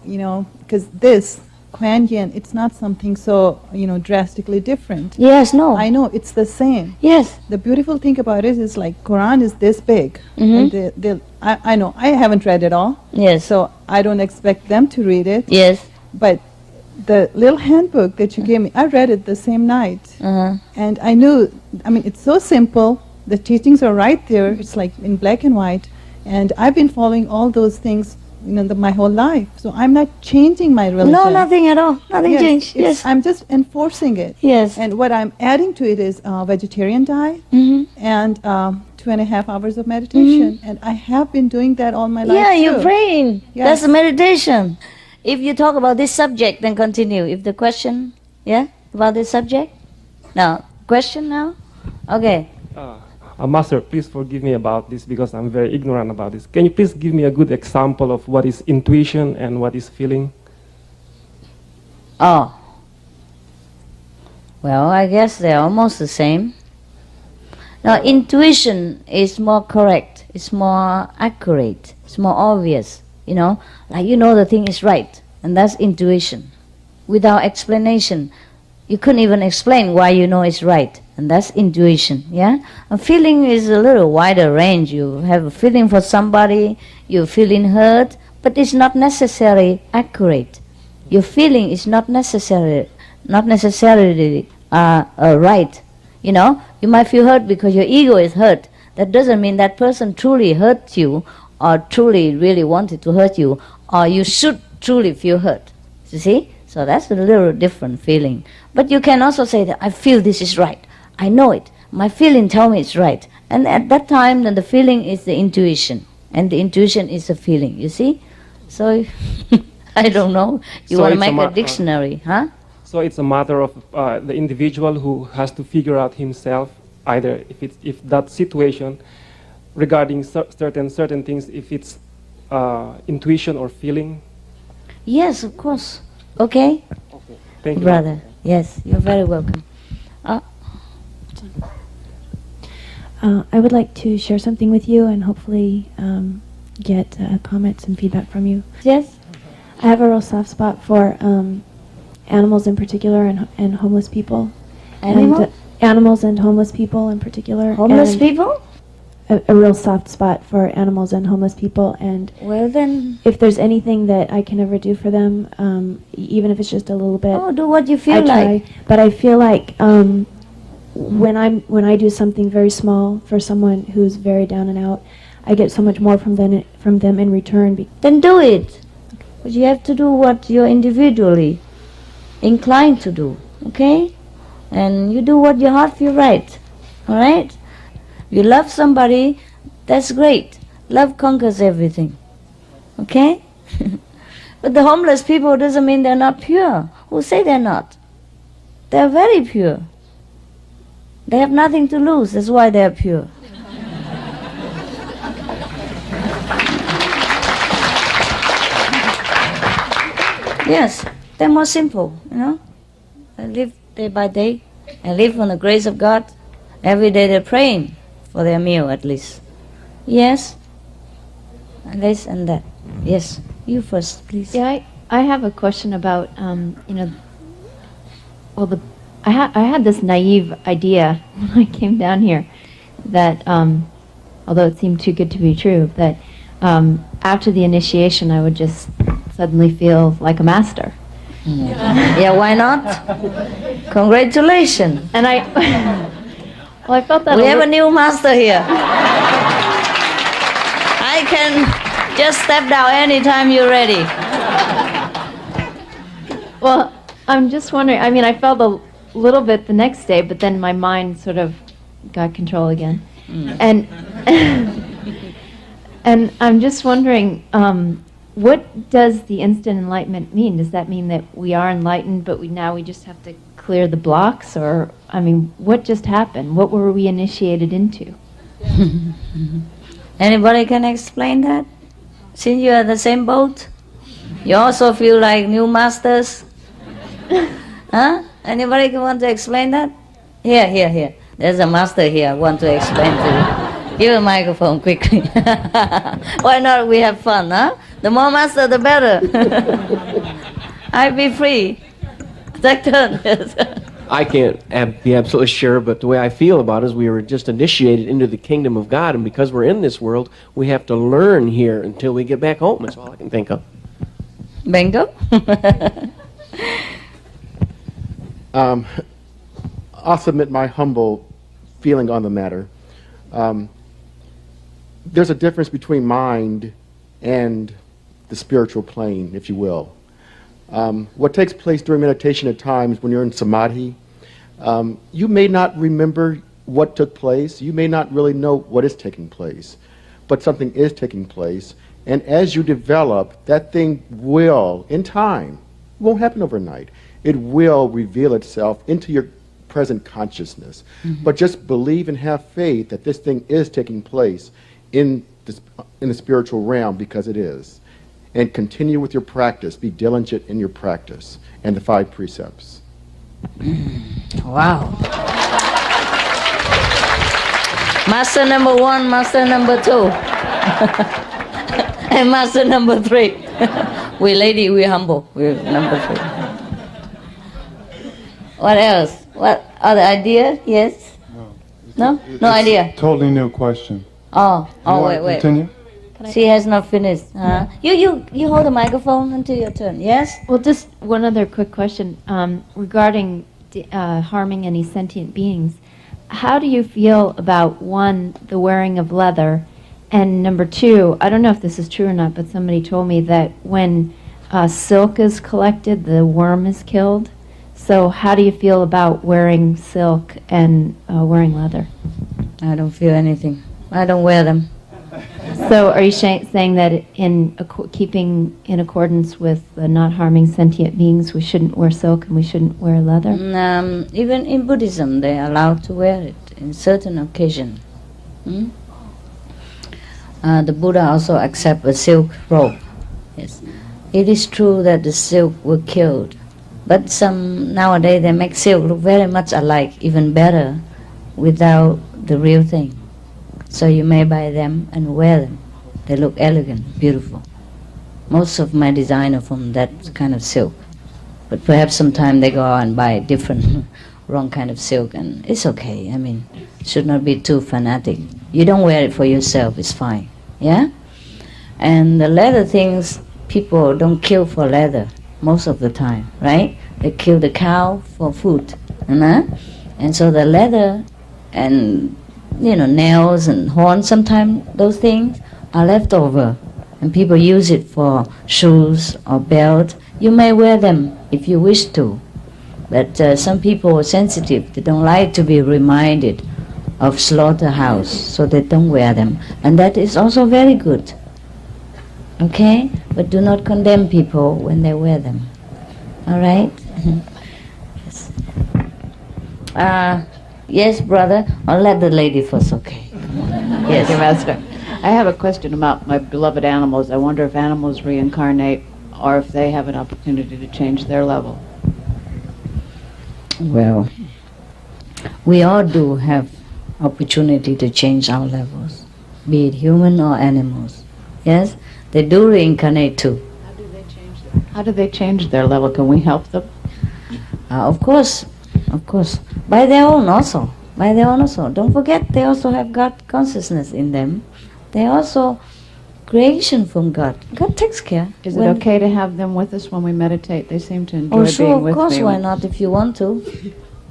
because this, Kuan Yin, it's not something so, drastically different. Yes, no. I know, it's the same. Yes. The beautiful thing about it is like Quran is this big. And I know, I haven't read it all. Yes. So I don't expect them to read it. Yes. But the little handbook that you gave me, I read it the same night. And I knew, it's so simple. The teachings are right there. It's like in black and white. And I've been following all those things, my whole life. So I'm not changing my religion. No, nothing at all. Nothing changed. Yes. I'm just enforcing it. Yes. And what I'm adding to it is vegetarian diet and 2.5 hours of meditation. And I have been doing that all my life. Yeah, too. you're praying. Yes. That's a meditation. If you talk about this subject, then continue. If the question, about this subject? No. Question now? Okay. Master, please forgive me about this because I'm very ignorant about this. Can you please give me a good example of what is intuition and what is feeling? Oh. Well, I guess they're almost the same. Now, intuition is more correct. It's more accurate. It's more obvious. You know, like you know the thing is right. And that's intuition. Without explanation. You couldn't even explain why you know it's right. And that's intuition, yeah? A feeling is a little wider range. You have a feeling for somebody, you're feeling hurt, but it's not necessarily accurate. Your feeling is not necessarily right. You know, you might feel hurt because your ego is hurt. That doesn't mean that person truly hurt you or truly really wanted to hurt you, or you should truly feel hurt. You see? So that's a little different feeling. But you can also say that I feel this is right. I know it. My feeling tells me it's right. And at that time, then the feeling is the intuition. And the intuition is the feeling, you see? So, I don't know. You So want to it's a make a dictionary, huh? So it's a matter of the individual who has to figure out himself, either if that situation regarding certain things, if it's intuition or feeling. Yes, of course. Okay? Thank you. Brother, yes, you're very welcome. I would like to share something with you and hopefully get comments and feedback from you. Yes? I have a real soft spot for animals in particular and homeless people. Animal? Animals and homeless people in particular. Homeless and people? A real soft spot for animals and homeless people. And well then, if there's anything that I can ever do for them, even if it's just a little bit, oh, do what you feel I like. try. But I feel like when I do something very small for someone who's very down and out, I get so much more from them in return. Then do it. But you have to do what you're individually inclined to do, okay? And you do what your heart feels right, all right? You love somebody, that's great. Love conquers everything, okay? But the homeless people doesn't mean they're not pure. Who say they're not? They're very pure. They have nothing to lose, that's why they're pure. Yes, they're more simple, you know. They live day by day. They live on the grace of God. Every day they're praying for their meal at least. Yes? And this and that. Yes. You first, please. Yeah, I have a question about, I had this naive idea when I came down here that, although it seemed too good to be true, that after the initiation I would just suddenly feel like a master. Yeah, why not? Congratulations. And I felt that we have a new master here. I can just step down anytime you're ready. Well, I'm just wondering, I felt a little bit the next day, but then my mind sort of got control again. And and I'm just wondering, what does the instant enlightenment mean? Does that mean that we are enlightened, but we just have to clear the blocks? Or, what just happened? What were we initiated into? Anybody can explain that? Since you're in the same boat? You also feel like new masters? Huh? Anybody want to explain that? Here. There's a master here I want to explain to you. Give a microphone quickly. Why not? We have fun, huh? The more master, the better. I'll be free. Take turn. I can't be absolutely sure, but the way I feel about it is we were just initiated into the kingdom of God, and because we're in this world, we have to learn here until we get back home. That's all I can think of. Bingo. I'll submit my humble feeling on the matter. There's a difference between mind and the spiritual plane, if you will. What takes place during meditation at times when you're in samadhi, you may not remember what took place. You may not really know what is taking place, but something is taking place. And as you develop, that thing will, in time, it won't happen overnight, it will reveal itself into your present consciousness. But just believe and have faith that this thing is taking place in the spiritual realm, because it is. And continue with your practice. Be diligent in your practice and the 5 precepts. Wow. Master number 1, master number 2, and master number 3. We lady, we humble. We're number 3. What else? What other idea? Yes? No? No idea? Totally new question. Oh, You wait. Continue? She has not finished. You hold the microphone until your turn. Yes? Well, just one other quick question regarding harming any sentient beings. How do you feel about, 1, the wearing of leather, and number 2, I don't know if this is true or not, but somebody told me that when silk is collected, the worm is killed. So how do you feel about wearing silk and wearing leather? I don't feel anything. I don't wear them. So are you saying that in keeping in accordance with not harming sentient beings, we shouldn't wear silk and we shouldn't wear leather? Even in Buddhism, they are allowed to wear it in certain occasions. The Buddha also accepts a silk robe. Yes, it is true that the silk were killed, but some nowadays they make silk look very much alike, even better, without the real thing. So you may buy them and wear them. They look elegant, beautiful. Most of my design are from that kind of silk. But perhaps sometime they go out and buy a different, wrong kind of silk, and it's okay. I mean, should not be too fanatic. You don't wear it for yourself, it's fine. Yeah? And the leather things, people don't kill for leather most of the time, right? They kill the cow for food. And so the leather and nails and horns, sometimes those things are left over and people use it for shoes or belt. You may wear them if you wish to, but some people are sensitive. They don't like to be reminded of slaughterhouse, so they don't wear them, and that is also very good. Okay? But do not condemn people when they wear them. All right? Yes. Yes, brother. I'll let the lady first, okay. Yes. Thank you, Master. I have a question about my beloved animals. I wonder if animals reincarnate or if they have an opportunity to change their level. Well, we all do have opportunity to change our levels, be it human or animals. Yes? They do reincarnate too. How do they change their level? Can we help them? Of course. By their own also. Don't forget, they also have God consciousness in them. They also creation from God. God takes care. Is it okay to have them with us when we meditate? They seem to enjoy sure, being with me. of course, why not if you want to?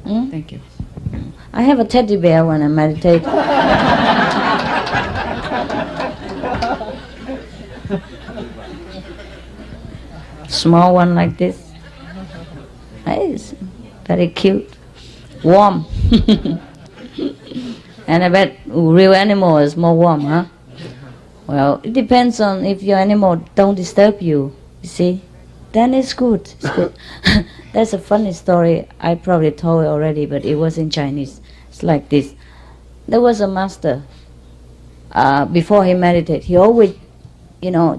Thank you. I have a teddy bear when I meditate. Small one like this. Nice. Very cute. Warm. And I bet real animal is more warm, huh? Well, it depends on if your animal don't disturb you, you see. Then it's good. It's good. That's a funny story. I probably told it already, but it was in Chinese. It's like this. There was a master. Before he meditated, he always,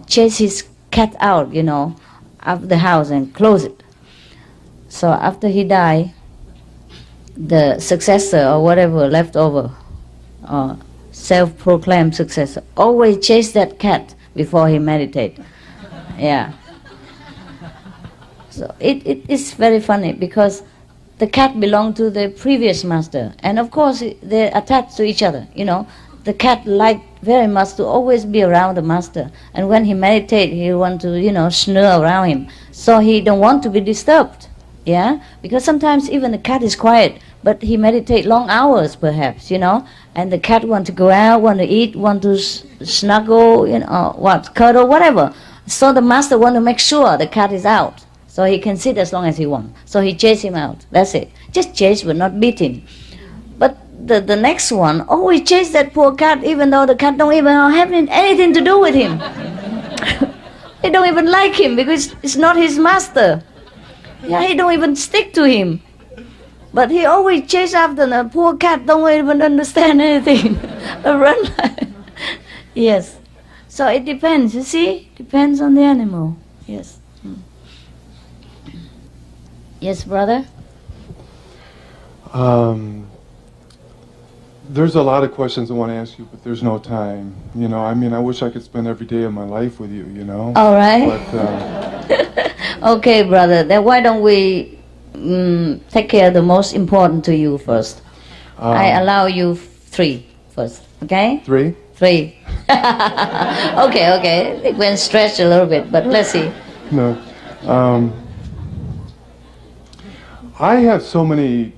chase his cat out, of the house and close it. So after he died, the successor or whatever left over, self-proclaimed successor, always chase that cat before he meditate. Yeah. So it is very funny because the cat belonged to the previous master, and of course they're attached to each other. The cat liked very much to always be around the master, and when he meditates, he want to snore around him, so he don't want to be disturbed. Yeah, because sometimes even the cat is quiet, but he meditate long hours perhaps, and the cat want to go out, want to eat, want to snuggle, cuddle, whatever. So the master want to make sure the cat is out, so he can sit as long as he wants. So he chase him out. That's it. Just chase, but not beat him. But the next one always chase that poor cat, even though the cat don't even have anything to do with him. They don't even like him because it's not his master. Yeah, he don't even stick to him. But he always chase after the poor cat, don't even understand anything. Run. Yes. So it depends, you see? Depends on the animal. Yes. Yes, brother? There's a lot of questions I want to ask you, but there's no time. You know, I mean, I wish I could spend every day of my life with you, you know? All right. But, okay, brother. Then why don't we take care of the most important to you first? I allow you 3 first, okay? 3? 3. Okay. It went stretch a little bit, but let's see. No. I have so many,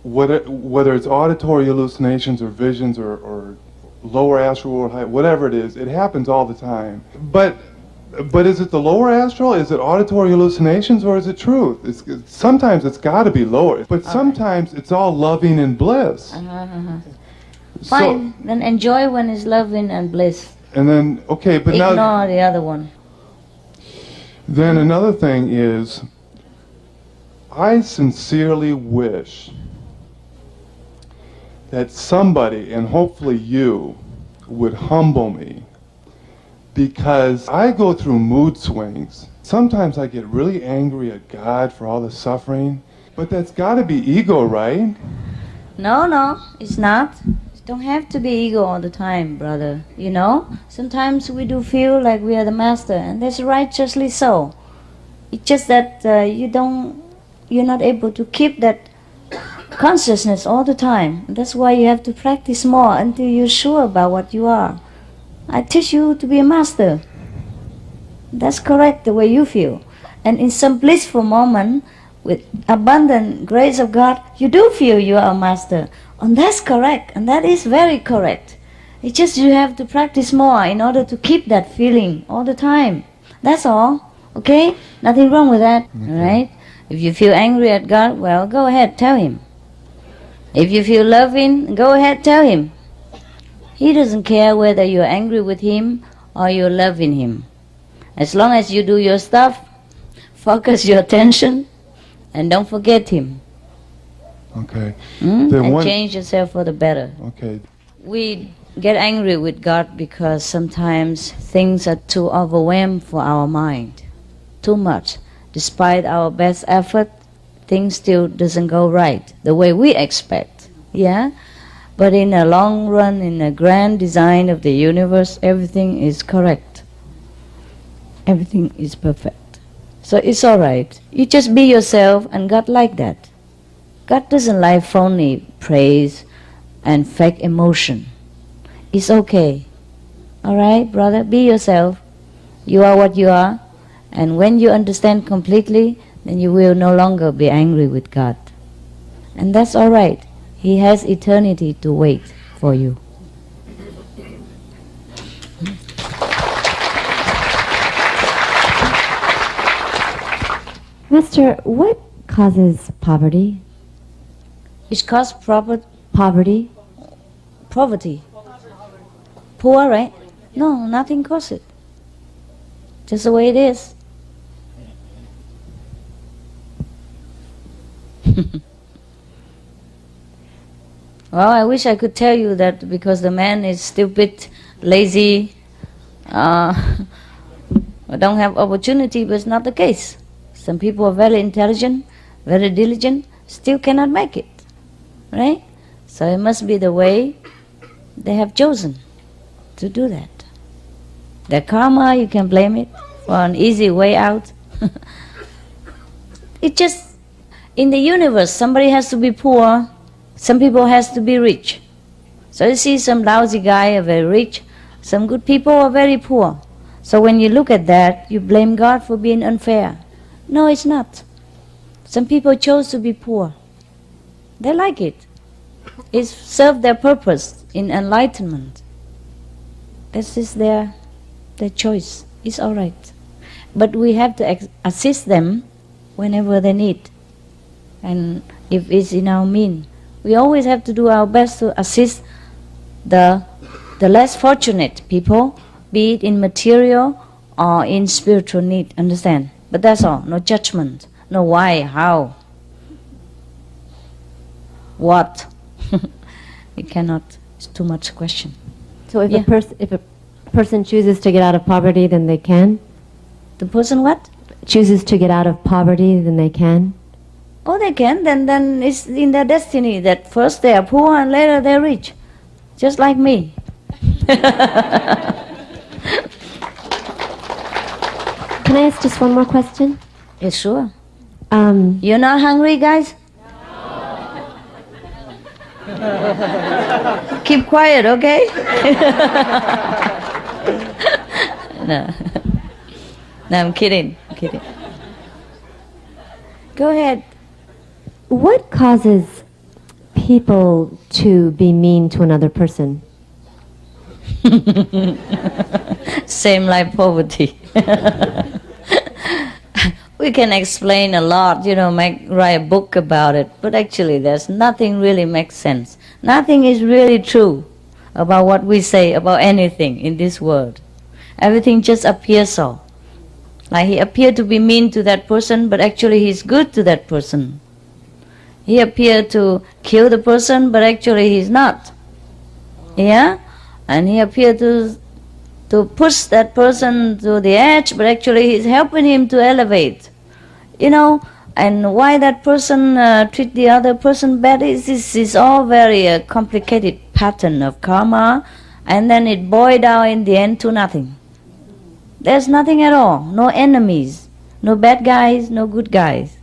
whether it's auditory hallucinations or visions or lower astral world, whatever it is, it happens all the time. But is it the lower astral? Is it auditory hallucinations, or is it truth? Sometimes it's got to be lower, but sometimes it's all loving and bliss. Fine, then enjoy when it's loving and bliss. And then, okay, but Ignore now... the other one. Then another thing is, I sincerely wish that somebody, and hopefully you, would humble me, because I go through mood swings. Sometimes I get really angry at God for all the suffering, but that's got to be ego, right? No, it's not. It don't have to be ego all the time, brother. You know, sometimes we do feel like we are the master, and that's righteously so. It's just that you're not able to keep that consciousness all the time. That's why you have to practice more until you're sure about what you are. I teach you to be a master. That's correct, the way you feel. And in some blissful moment, with abundant grace of God, you do feel you are a master. And that's correct, and that is very correct. It's just you have to practice more in order to keep that feeling all the time. That's all, okay? Nothing wrong with that, all right? If you feel angry at God, well, go ahead, tell Him. If you feel loving, go ahead, tell Him. He doesn't care whether you're angry with Him or you're loving Him. As long as you do your stuff, focus your attention, and don't forget Him. Okay. And change yourself for the better. Okay. We get angry with God because sometimes things are too overwhelmed for our mind. Too much. Despite our best effort, things still doesn't go right the way we expect. Yeah? But in the long run, in the grand design of the universe, everything is correct. Everything is perfect. So it's all right. You just be yourself, and God like that. God doesn't like phony praise and fake emotion. It's okay. All right, brother? Be yourself. You are what you are. And when you understand completely, then you will no longer be angry with God. And that's all right. He has eternity to wait for you. Master, what causes poverty? It causes poverty. Poverty. Poor, right? No, nothing causes it. Just the way it is. Well, I wish I could tell you that because the man is stupid, lazy, don't have opportunity, but it's not the case. Some people are very intelligent, very diligent, still cannot make it, right? So it must be the way they have chosen to do that. Their karma, you can blame it for an easy way out. It just, in the universe, somebody has to be poor, some people has to be rich. So you see some lousy guy are very rich, some good people are very poor. So when you look at that, you blame God for being unfair. No, it's not. Some people chose to be poor. They like it. It served their purpose in enlightenment. This is their choice. It's all right. But we have to assist them whenever they need. And if it's in our means, we always have to do our best to assist the less fortunate people, be it in material or in spiritual need. Understand? But that's all. No judgment. No why, how. What? We cannot. It's too much question. So if Yeah. if a person chooses to get out of poverty, then they can? The person what? Chooses to get out of poverty, then they can? Oh, they can. Then it's in their destiny that first they are poor and later they're rich. Just like me. Can I ask just one more question? Yeah, sure. You're not hungry, guys? Keep quiet, okay? No. No, I'm kidding. I'm kidding. Go ahead. What causes people to be mean to another person? Same like poverty. We can explain a lot, write a book about it, but actually there's nothing really makes sense. Nothing is really true about what we say about anything in this world. Everything just appears so. Like he appeared to be mean to that person, but actually he's good to that person. He appeared to kill the person, but actually he's not. Yeah? And he appeared to push that person to the edge, but actually he's helping him to elevate. And why that person treat the other person bad is all very complicated pattern of karma, and then it boils down in the end to nothing. There's nothing at all, no enemies, no bad guys, no good guys.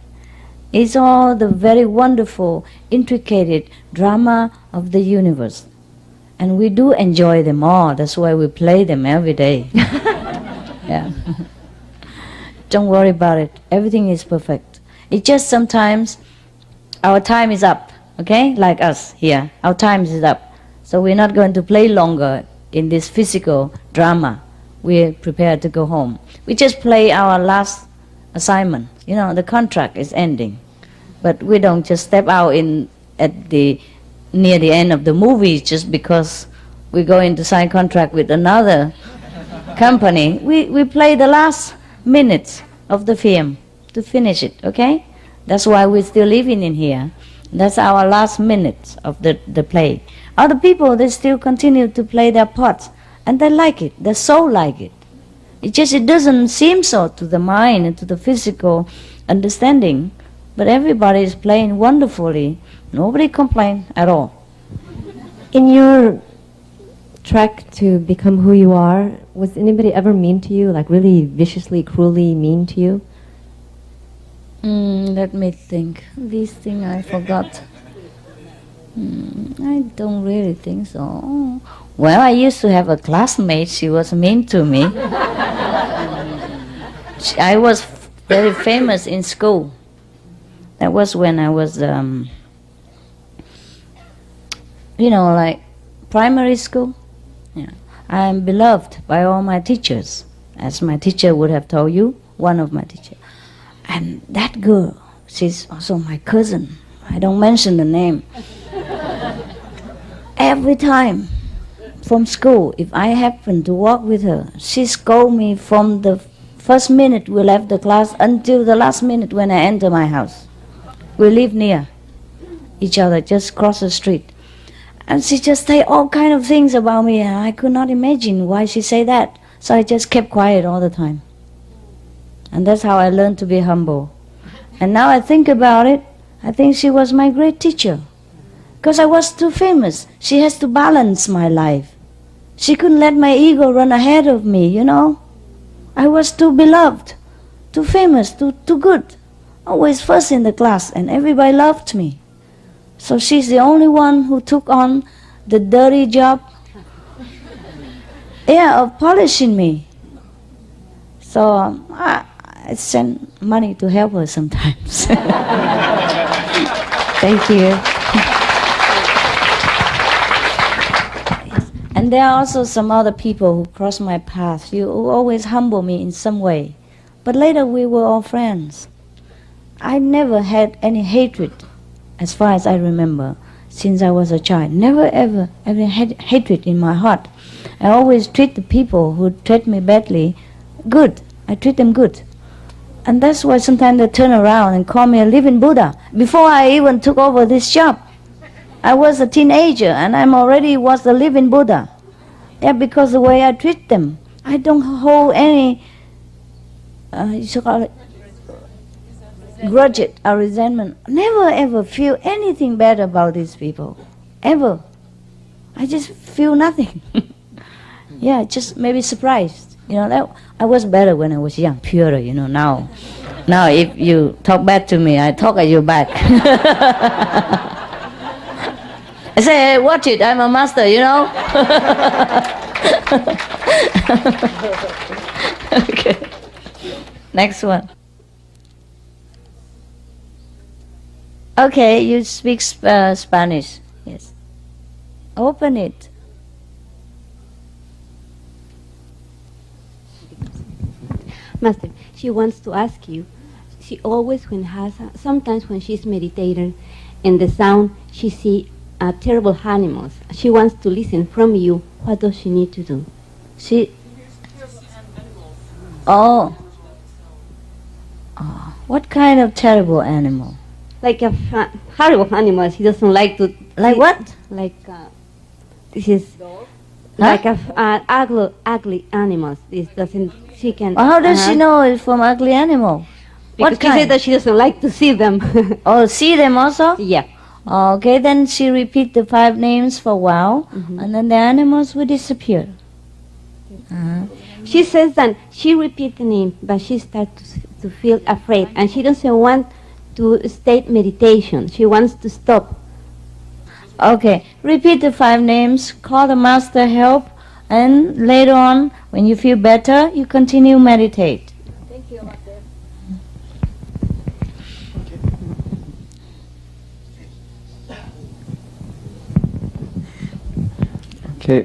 It's all the very wonderful, intricate drama of the universe. And we do enjoy them all. That's why we play them every day. Yeah. Don't worry about it. Everything is perfect. It's just sometimes our time is up, okay? Like us here. Our time is up. So we're not going to play longer in this physical drama. We're prepared to go home. We just play our last assignment. The contract is ending. But we don't just step out near the end of the movie just because we're going to sign contract with another company. We play the last minutes of the film to finish it, okay? That's why we're still living in here. That's our last minutes of the play. Other people, they still continue to play their parts, and they like it. Their soul like it. It doesn't seem so to the mind and to the physical understanding, but everybody is playing wonderfully. Nobody complains at all. In your trek to become who you are, was anybody ever mean to you, like really viciously, cruelly mean to you? Let me think. This thing I forgot. I don't really think so. Well, I used to have a classmate. She was mean to me. I was very famous in school. That was when I was, like primary school. Yeah. I am beloved by all my teachers, as my teacher would have told you, one of my teachers. And that girl, she's also my cousin. I don't mention the name. Every time from school, if I happen to walk with her, she scold me from the first minute we left the class until the last minute when I enter my house. We live near each other, just cross the street. And she just say all kind of things about me, and I could not imagine why she say that. So I just kept quiet all the time. And that's how I learned to be humble. And now I think about it, I think she was my great teacher. Because I was too famous. She has to balance my life. She couldn't let my ego run ahead of me, I was too beloved, too famous, too good. Always first in the class, and everybody loved me. So she's the only one who took on the dirty job, of polishing me. So I send money to help her sometimes. Thank you. And there are also some other people who cross my path. You always humble me in some way. But later we were all friends. I never had any hatred, as far as I remember, since I was a child. Never ever had hatred in my heart. I always treat the people who treat me badly good. I treat them good. And that's why sometimes they turn around and call me a living Buddha before I even took over this job. I was a teenager and I'm already was a living Buddha. Yeah, because the way I treat them, I don't hold any, you should call it, grudge or resentment. Never ever feel anything bad about these people, ever. I just feel nothing. Yeah, just maybe surprised. You know, that I was better when I was young, purer. You know, now if you talk bad to me, I talk at you back. I say, hey, watch it, I'm a master, you know. Okay. Next one. Okay, you speak Spanish. Yes. Open it. Master, she wants to ask you. She always, sometimes when she's meditating, in the sound she see terrible animals. She wants to listen from you. What does she need to do? What kind of terrible animal? Like a horrible animal. She doesn't like to. Like what? Like this is like ugly animals. This doesn't. She can. How does she know it's from ugly animal? Because What she kind? said that she doesn't like to see them. Oh, see them also? Yeah. Okay, then she repeat the 5 names for a while, and then the animals will disappear. She says that she repeat the name, but she starts to feel afraid, and she doesn't want to state meditation. She wants to stop. Okay, repeat the 5 names, call the master help, and later on, when you feel better, you continue meditate. Thank you, Master. Okay,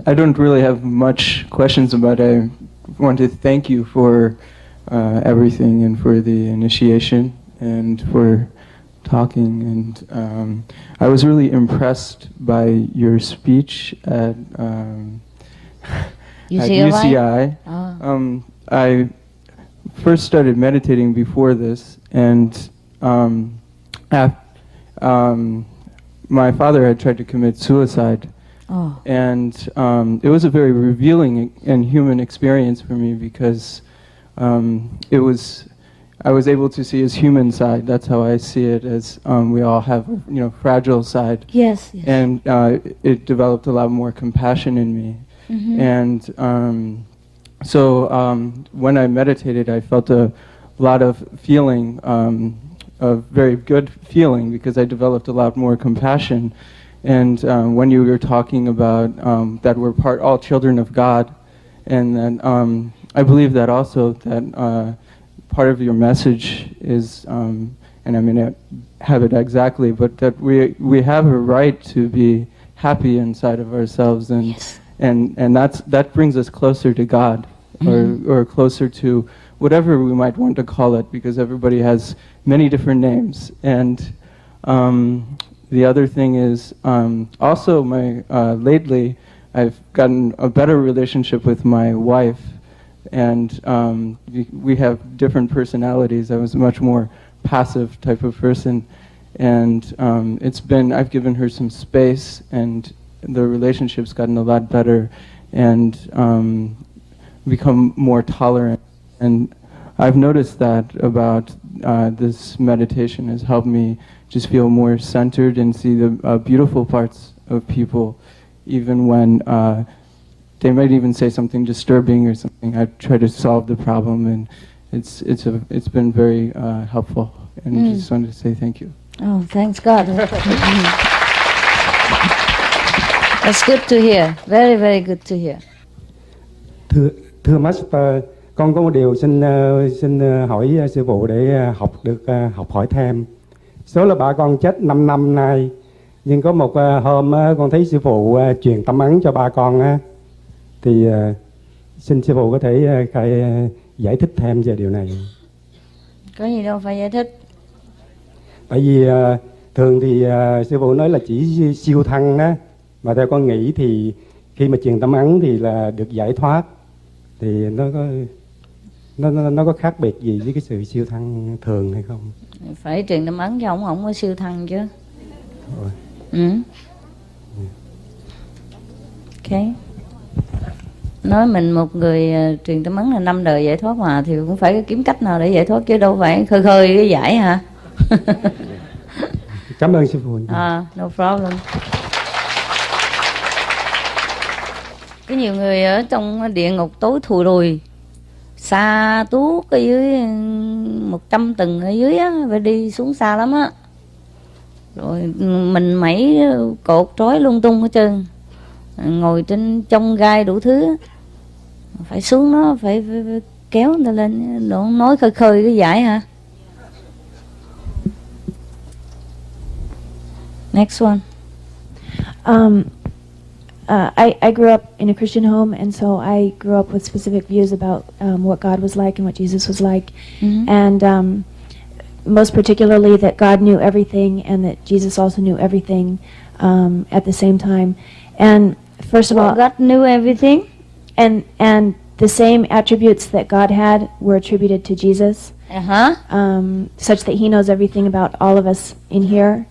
I don't really have much questions, but I want to thank you for everything and for the initiation and for talking. And I was really impressed by your speech at UCI. I first started meditating before this, and my father had tried to commit suicide. And it was a very revealing and human experience for me because I was able to see his human side. That's how I see it, as we all have, fragile side. Yes. And it developed a lot more compassion in me. And so when I meditated, I felt a lot of feeling, a very good feeling, because I developed a lot more compassion. And when you were talking about that we're all children of God, and that I believe that also that part of your message is, and I may not have it exactly, but that we have a right to be happy inside of ourselves, and and that brings us closer to God, or closer to whatever we might want to call it, because everybody has many different names. And the other thing is, also lately I've gotten a better relationship with my wife, and we have different personalities. I was a much more passive type of person, and I've given her some space, and the relationship's gotten a lot better, and become more tolerant. And I've noticed that about this meditation has helped me just feel more centered and see the beautiful parts of people, even when they might even say something disturbing or something. I try to solve the problem, and it's been very helpful. And just wanted to say thank you. Oh, thanks God. That's good to hear. Very, very good to hear. Thưa Master, con có một điều xin hỏi sư phụ để học hỏi thêm. Số là ba con chết 5 năm nay, nhưng có một hôm con thấy sư phụ truyền tâm ấn cho ba con á, thì xin sư phụ có thể giải thích thêm về điều này. Có gì đâu phải giải thích. Tại vì thường thì sư phụ nói là chỉ siêu thăng đó, mà theo con nghĩ thì khi mà truyền tâm ấn thì là được giải thoát, thì nó có khác biệt gì với cái sự siêu thăng thường hay không? Phải truyền tâm ấn cho ổng có siêu thăng chứ. Ok. Nói mình một người truyền tâm ấn là 5 đời giải thoát mà, thì cũng phải kiếm cách nào để giải thoát, chứ đâu phải khơi khơi cái giải hả? Cảm ơn sư phụ. No problem. Có nhiều người ở trong địa ngục tối thùi lùi, xa tuốt ở dưới 100 tầng ở dưới á, phải đi xuống xa lắm á. Rồi mình mẩy cột trói lung tung hết trơn, ngồi trên trong gai đủ thứ, phải xuống nó phải kéo người ta lên. Đừng nói khơi khơi cái giải hả? Next one. I grew up in a Christian home, and so I grew up with specific views about what God was like and what Jesus was like, and most particularly that God knew everything and that Jesus also knew everything at the same time. And first of all, God knew everything, and the same attributes that God had were attributed to Jesus, such that He knows everything about all of us in here.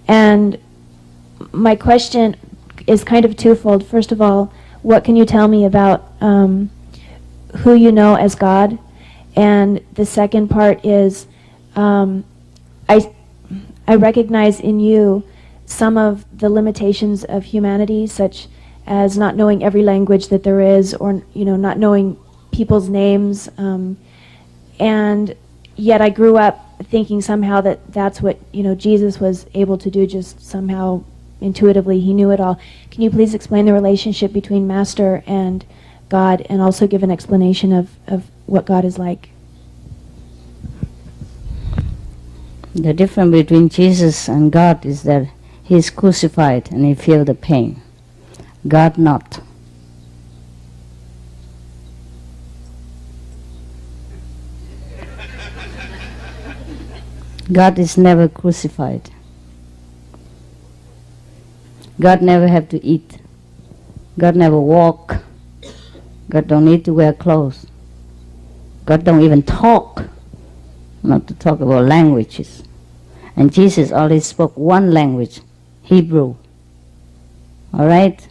And my question is kind of twofold. First of all, what can you tell me about who you know as God? And the second part is, I recognize in you some of the limitations of humanity, such as not knowing every language that there is, or not knowing people's names, and yet I grew up thinking somehow that that's what Jesus was able to do, just somehow intuitively he knew it all. Can you please explain the relationship between Master and God, and also give an explanation of what God is like? The difference between Jesus and God is that he is crucified and he feels the pain. God not. God is never crucified. God never have to eat. God never walk. God don't need to wear clothes. God don't even talk, not to talk about languages. And Jesus only spoke one language, Hebrew. All right?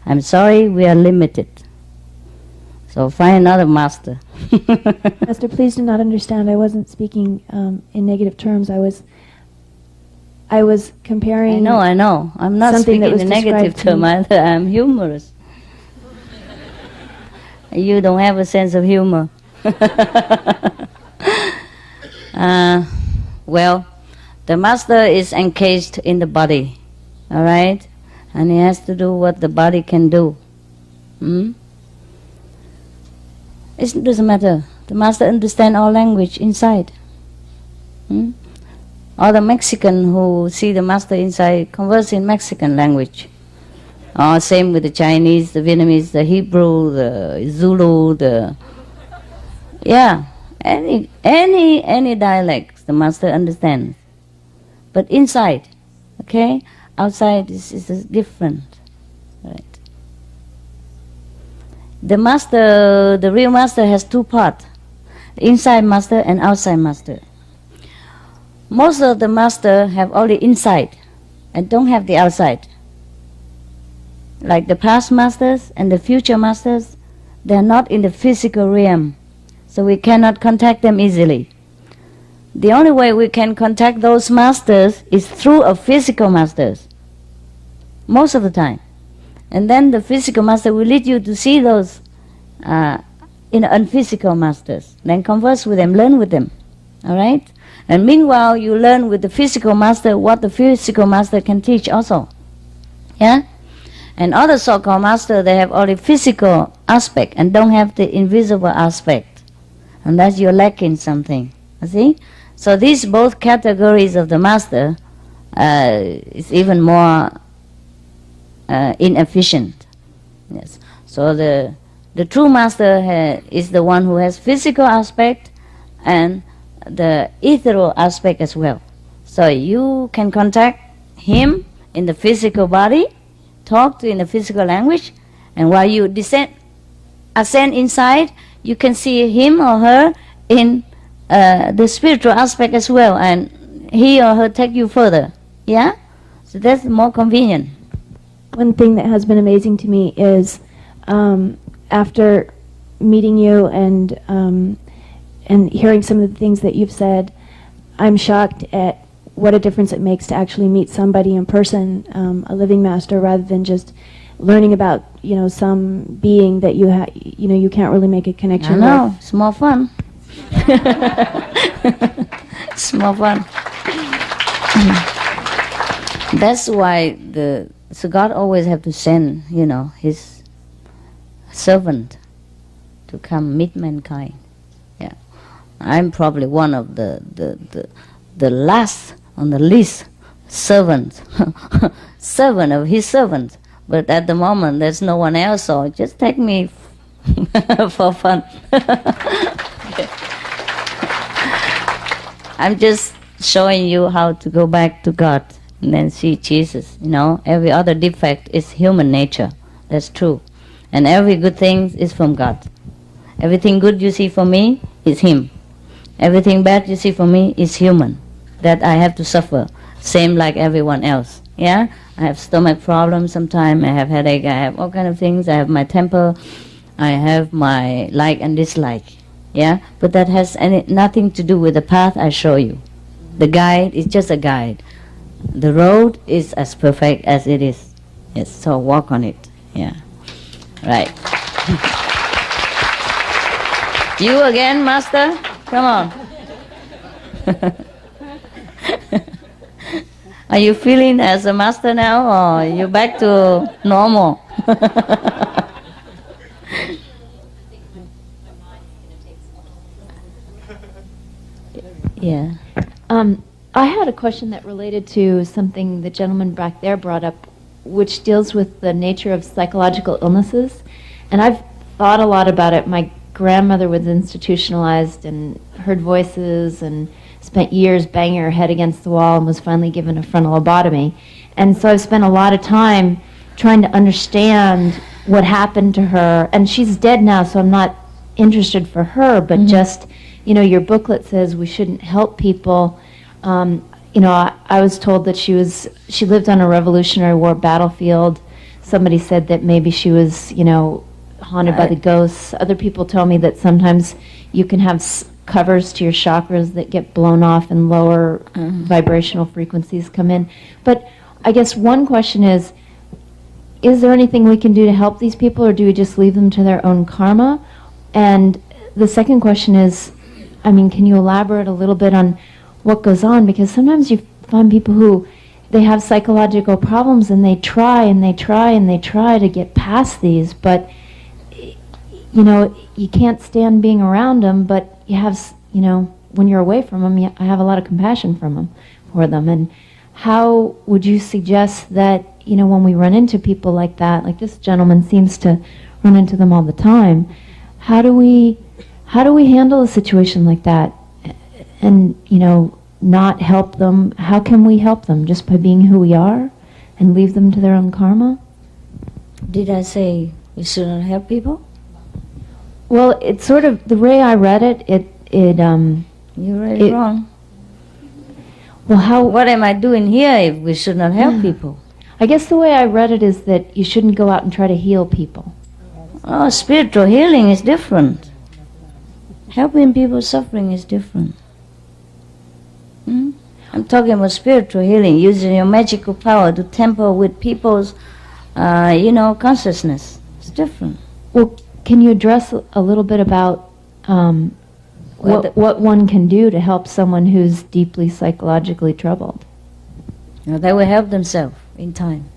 I'm sorry, we are limited. So find another master. Master, please do not understand. I wasn't speaking in negative terms. I was comparing. I know. I'm not speaking in negative terms either. I'm humorous. You don't have a sense of humor. Well, the master is encased in the body, all right? And he has to do what the body can do. It doesn't matter. The master understands all language inside. Or the Mexican who see the master inside converse in Mexican language. Or same with the Chinese, the Vietnamese, the Hebrew, the Zulu, any dialects the master understands. But inside, okay, outside is different. Right. The master, the real master has two parts, the inside master and outside master. Most of the master have only inside and don't have the outside. Like the past masters and the future masters, they are not in the physical realm, so we cannot contact them easily. The only way we can contact those masters is through a physical masters, most of the time. And then the physical master will lead you to see those unphysical masters. Then converse with them, learn with them. All right? And meanwhile, you learn with the physical master what the physical master can teach also. Yeah? And other so-called masters, they have only physical aspect and don't have the invisible aspect. And that's you're lacking something. You see? So these both categories of the master is even more inefficient. Yes. So the true master is the one who has physical aspect and the ethereal aspect as well. So you can contact him in the physical body, talk to in the physical language, and while you ascend inside, you can see him or her in the spiritual aspect as well, and he or her take you further. Yeah? So that's more convenient. One thing that has been amazing to me is after meeting you and hearing some of the things that you've said, I'm shocked at what a difference it makes to actually meet somebody in person, a living master, rather than just learning about some being that you can't really make a connection I know, with. it's more fun. It's more fun. That's why so God always have to send, His servant to come meet mankind. Yeah, I'm probably one of the last on the list servant of His servant. But at the moment, there's no one else, so just take me for fun. I'm just showing you how to go back to God and then see Jesus. Every other defect is human nature. That's true. And every good thing is from God. Everything good you see from me is Him. Everything bad you see from me is human, that I have to suffer, same like everyone else. Yeah, I have stomach problems sometimes, I have headache, I have all kind of things, I have my temper, I have my like and dislike. Yeah, but that has nothing to do with the path I show you. The guide is just a guide. The road is as perfect as it is. Yes, so walk on it. Yeah, right. You again, Master? Come on. Are you feeling as a master now, or are you back to normal? Yeah. I had a question that related to something the gentleman back there brought up, which deals with the nature of psychological illnesses. And I've thought a lot about it. My grandmother was institutionalized and heard voices and spent years banging her head against the wall and was finally given a frontal lobotomy. And so I've spent a lot of time trying to understand what happened to her. And she's dead now, so I'm not interested for her, but just, your booklet says we shouldn't help people. I was told that she lived on a Revolutionary War battlefield. Somebody said that maybe she was, haunted by the ghosts. Other people tell me that sometimes you can have covers to your chakras that get blown off and lower vibrational frequencies come in. But I guess one question is there anything we can do to help these people, or do we just leave them to their own karma? And the second question is, can you elaborate a little bit on what goes on? Because sometimes you find people who, they have psychological problems and they try and they try and they try to get past these, but you can't stand being around them, but you have, when you're away from them, I have a lot of compassion for them. And how would you suggest that, when we run into people like that, like this gentleman seems to run into them all the time, how do we handle a situation like that and, not help them? How can we help them? Just by being who we are and leave them to their own karma? Did I say we shouldn't help people? Well, it's sort of, the way I read it, You read it wrong. Well, what am I doing here if we should not help people? I guess the way I read it is that you shouldn't go out and try to heal people. Oh, spiritual healing is different. Helping people suffering is different. I'm talking about spiritual healing, using your magical power to tamper with people's, consciousness. It's different. Well, can you address a little bit about what one can do to help someone who's deeply psychologically troubled? They will help themselves in time.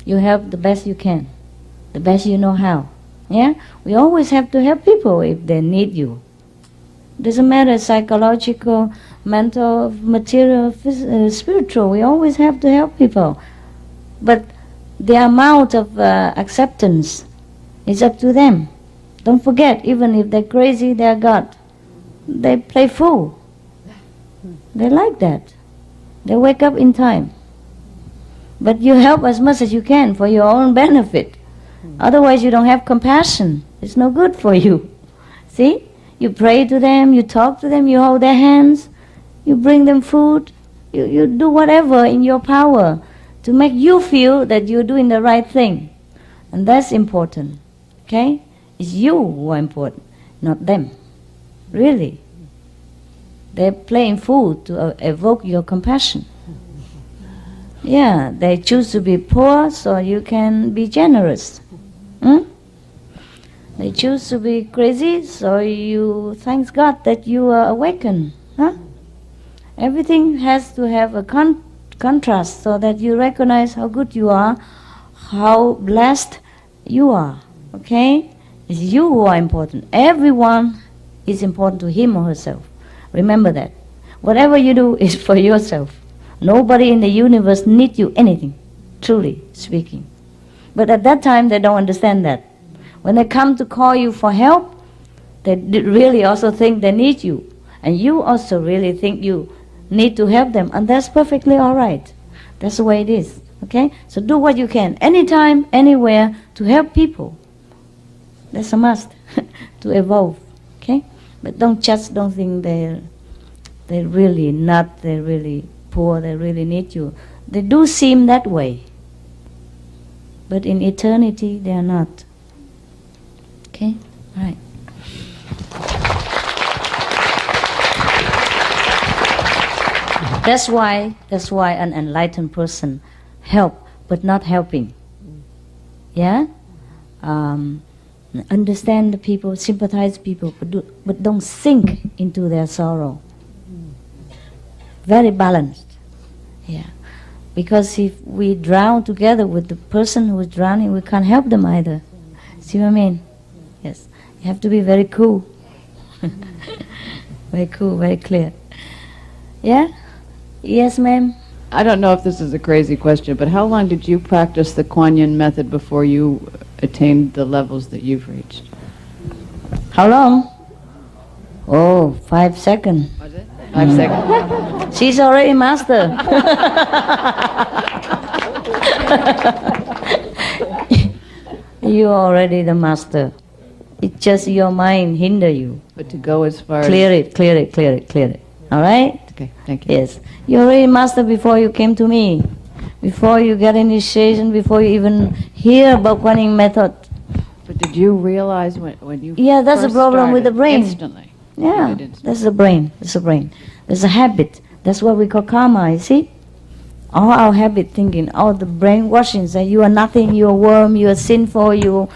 You help the best you can, the best you know how. Yeah? We always have to help people if they need you. Doesn't matter, psychological, mental, material, spiritual. We always have to help people. But the amount of acceptance is up to them. Don't forget, even if they're crazy, they're God. They play fool. They like that. They wake up in time. But you help as much as you can for your own benefit. Otherwise you don't have compassion. It's no good for you. See? You pray to them, you talk to them, you hold their hands, you bring them food, You do whatever in your power to make you feel that you're doing the right thing. And that's important. Okay? It's you who are important, not them. Really. They're playing fool to evoke your compassion. Yeah, they choose to be poor so you can be generous. They choose to be crazy so you thank God that you are awakened. Everything has to have a contrast so that you recognize how good you are, how blessed you are. Okay? It's you who are important. Everyone is important to him or herself. Remember that. Whatever you do is for yourself. Nobody in the universe needs you anything, truly speaking. But at that time, they don't understand that. When they come to call you for help, they really also think they need you. And you also really think you need to help them. And that's perfectly all right. That's the way it is. Okay? So do what you can, anytime, anywhere, to help people. That's a must, to evolve. Okay? But don't judge, don't think they're really not, they're really poor, they really need you. They do seem that way. But in eternity, they are not. Okay? All right. That's why an enlightened person help, but not helping. Yeah? Understand the people, sympathize people, but don't sink into their sorrow. Very balanced. Yeah. Because if we drown together with the person who is drowning, we can't help them either. See what I mean? Yes. You have to be very cool. Very cool, very clear. Yeah? Yes, ma'am? I don't know if this is a crazy question, but how long did you practice the Kuan Yin method before you attained the levels that you've reached? How long? Oh, 5 seconds. Was it? 5 seconds? She's already master. You're already the master. It's just your mind hinder you. But to go as far clear it. All right? Okay, thank you. Yes. You're already master before you came to me. Before you get initiation, before you even hear about Kuan Yin method. But did you realize when you Yeah, that's the first problem with the started, brain. Instantly. Yeah, that's the brain. That's the brain. There's a habit. That's what we call karma, you see? All our habit thinking, all the brainwashing that you are nothing, you are worm, you are sinful, you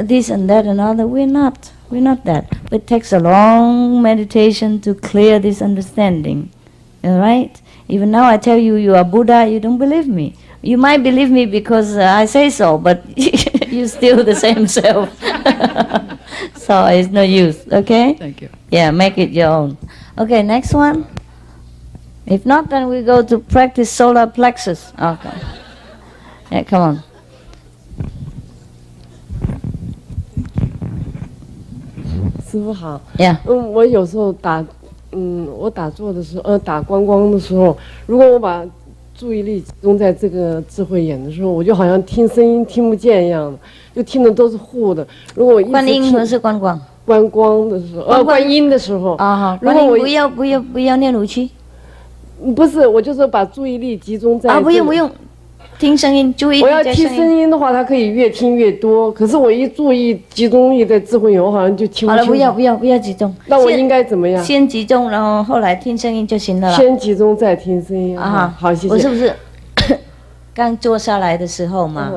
this and that and other. We're not that. But it takes a long meditation to clear this understanding. All right? Even now I tell you, you are Buddha, you don't believe me. You might believe me because I say so, but you're still the same self. So it's no use, okay? Thank you. Yeah, make it your own. Okay, next one. If not, then we go to practice solar plexus. Okay. Yeah, come on. Yeah. 我有时候我打坐的时候，打观光的时候，如果我把注意力集中在这个智慧眼的时候，我就好像听声音听不见一样的，就听的都是糊的。如果我一直观音还是观光？观光的时候，观音的时候。啊好。如果我不要念武器。不是，我就是把注意力集中在。啊，不用。听声音，注意力我要听声音的话，它可以越听越多。可是我一注意集中力在智慧眼，我好像就听不清。好了，不要集中。那我应该怎么样？先集中，然后后来听声音就行了。先集中再听声音啊！好，谢谢。我是不是刚坐下来的时候嘛？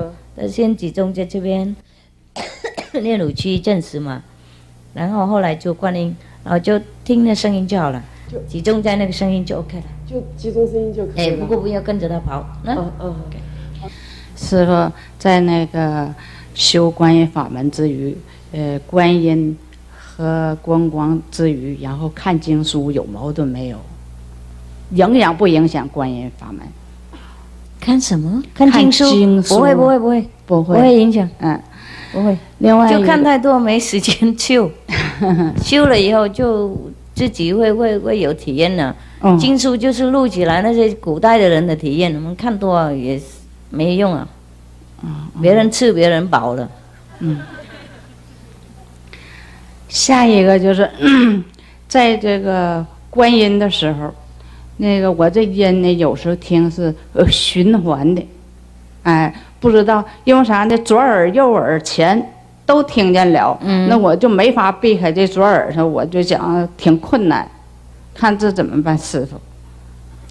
先集中在这边练武区正时嘛，然后后来就观音，然后就听那声音就好了，集中在那个声音就 OK 了。就集中声音就可以了。哎，不过不要跟着他跑。OK。师父在那个修观音法门之余，观音和观光之余，然后看经书有矛盾没有？影响不影响观音法门？看什么？看经书？不会影响。不会。另外就看太多没时间修，修了以后就自己会有体验了。经书就是录起来那些古代的人的体验，我们看多了也没用啊。别人吃别人饱了。下一个就是在这个观音的时候，那个我这音呢，有时候听是循环的，哎，不知道因为啥呢？左耳右耳前都听见了，那我就没法避开这左耳上，我就讲挺困难，看这怎么办，师傅。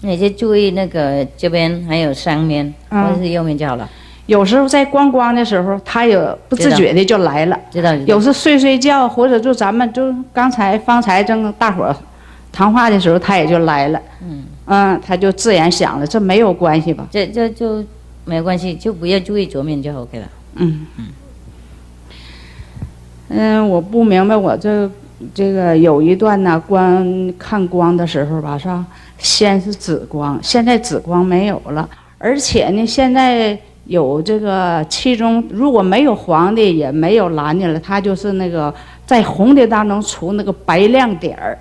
你就注意那个这边还有上面，或者是右面就好了。有时候在观光的时候，他也不自觉的就来了。知道。有时睡觉，或者就咱们就方才正大伙儿谈话的时候，他也就来了。他就自然想了，这没有关系吧？这就没有关系，就不要注意左面就 OK 了。我不明白，我这个有一段呢，看光的时候吧，是吧？先是紫光，现在紫光没有了，而且呢，现在有这个其中如果没有黄的，也没有蓝的了，它就是那个在红的当中出那个白亮点儿，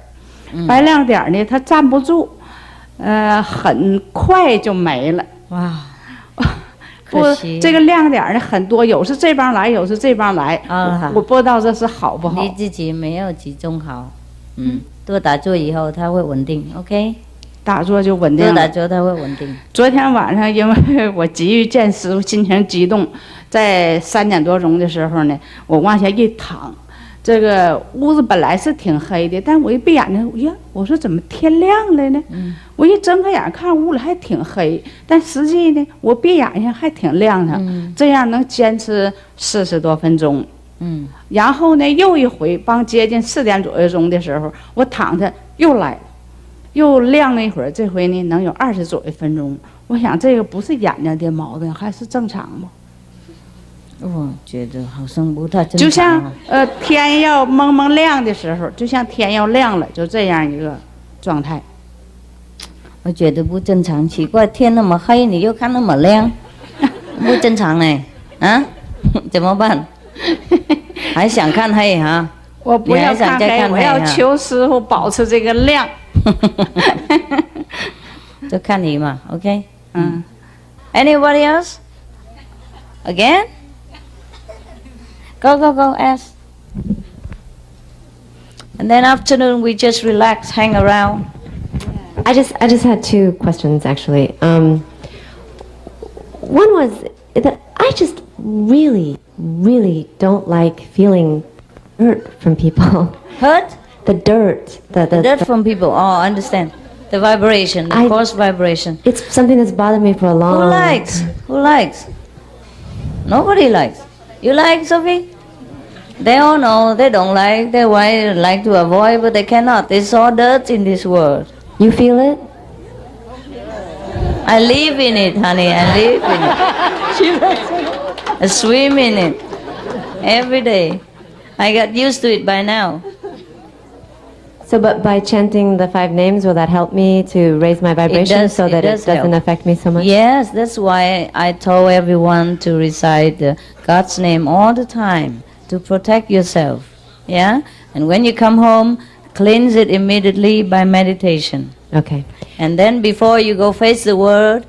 白亮点儿呢，它站不住，很快就没了。哇！这个亮点呢很多，有是这帮来，有是这帮来，我不知道这是好不好。你自己没有集中好，多打坐以后它会稳定 ，OK？ 打坐就稳定了。多打坐它会稳定。昨天晚上因为我急于见师傅，心情激动，在3点多钟的时候呢，我往下一躺，这个屋子本来是挺黑的，但我一闭眼睛，我说怎么天亮了呢？我一睁开眼看屋里还挺黑，但实际呢，我闭眼睛还挺亮的。这样能坚持40多分钟。然后呢，又一回接近4点左右钟的时候，我躺着又来了。又亮了一会儿，这回呢能有20左右分钟。我想这个不是眼睛的毛病，还是正常吗？我觉得好像不太正常。就像天要蒙蒙亮的时候，就像天要亮了，就这样一个状态。我觉得不正常，奇怪，天那么黑，你又看那么亮，不正常呢，啊？怎么办？还想看黑哈？我不要看黑，我要求师傅保持这个亮。就看你嘛 ，OK？ Anybody else? Again? Go, ask. And then afternoon we just relax, hang around. I just had 2 questions actually. One was that I just really don't like feeling hurt from people. Hurt? The dirt. The dirt from people. Oh, I understand. The vibration, the coarse vibration. It's something that's bothered me for a long time. Who likes? Nobody likes. You like, Sophie? They all know they don't like. They like to avoid, but they cannot. It's all dirt in this world. You feel it? I live in it, honey. I live in it. I swim in it every day. I got used to it by now. So, but by chanting the 5 names, will that help me to raise my vibration so that it doesn't affect me so much? Yes, that's why I told everyone to recite God's name all the time to protect yourself. Yeah? And when you come home, cleanse it immediately by meditation. Okay. And then before you go face the world,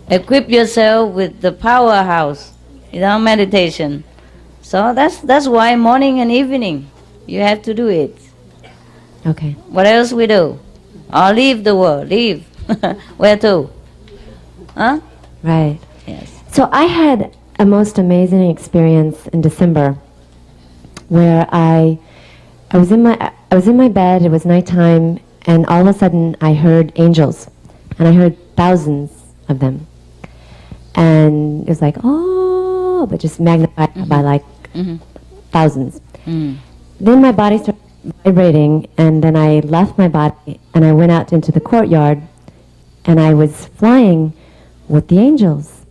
equip yourself with the powerhouse, meditation. So that's why morning and evening you have to do it. Okay. What else we do? Or leave the world. Leave. Where to? Huh? Right. Yes. So I had a most amazing experience in December, where I was in my bed. It was nighttime, and all of a sudden I heard angels, and I heard thousands of them, and it was like but just magnified by like thousands. Then my body started vibrating, and then I left my body and I went out into the courtyard, and I was flying with the angels.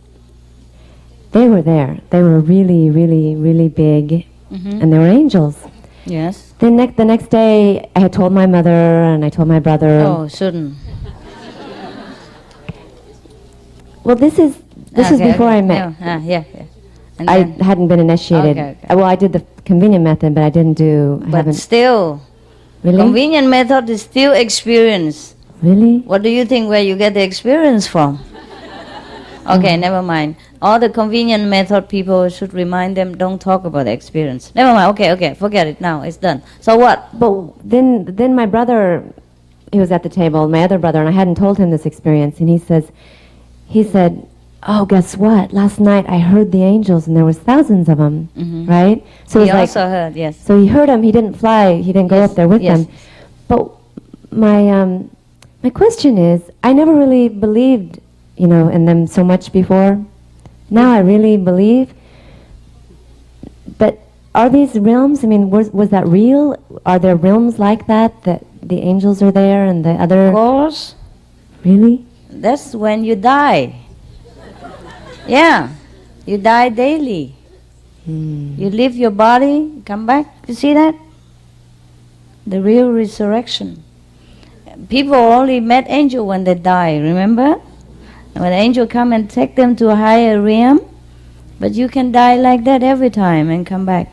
They were there. They were really, really, really big, and they were angels. Yes. The next day, I had told my mother and I told my brother. Oh, shouldn't. Well, this is before I met. Yeah. And I hadn't been initiated. Okay. Well, I did the convenient method, but I didn't do. But still, really? Convenient method is still experience. Really? What do you think where you get the experience from? Okay, never mind. All the convenient method people should remind them, don't talk about the experience. Never mind. Okay, forget it now. It's done. So what? But then my brother he was at the table, my other brother, and I hadn't told him this experience, and he said, oh, guess what? Last night I heard the angels, and there was thousands of them, right? So He it was also heard, yes. So he heard them. He didn't fly. He didn't go up there with them. But my question is, I never really believed, in them so much before. Now I really believe. But are these realms? I mean, was that real? Are there realms like that the angels are there and the other? Of course. Really? That's when you die. Yeah, you die daily. You leave your body, come back. You see that? The real resurrection. People only met angel when they die, remember? And when angel come and take them to a higher realm, but you can die like that every time and come back.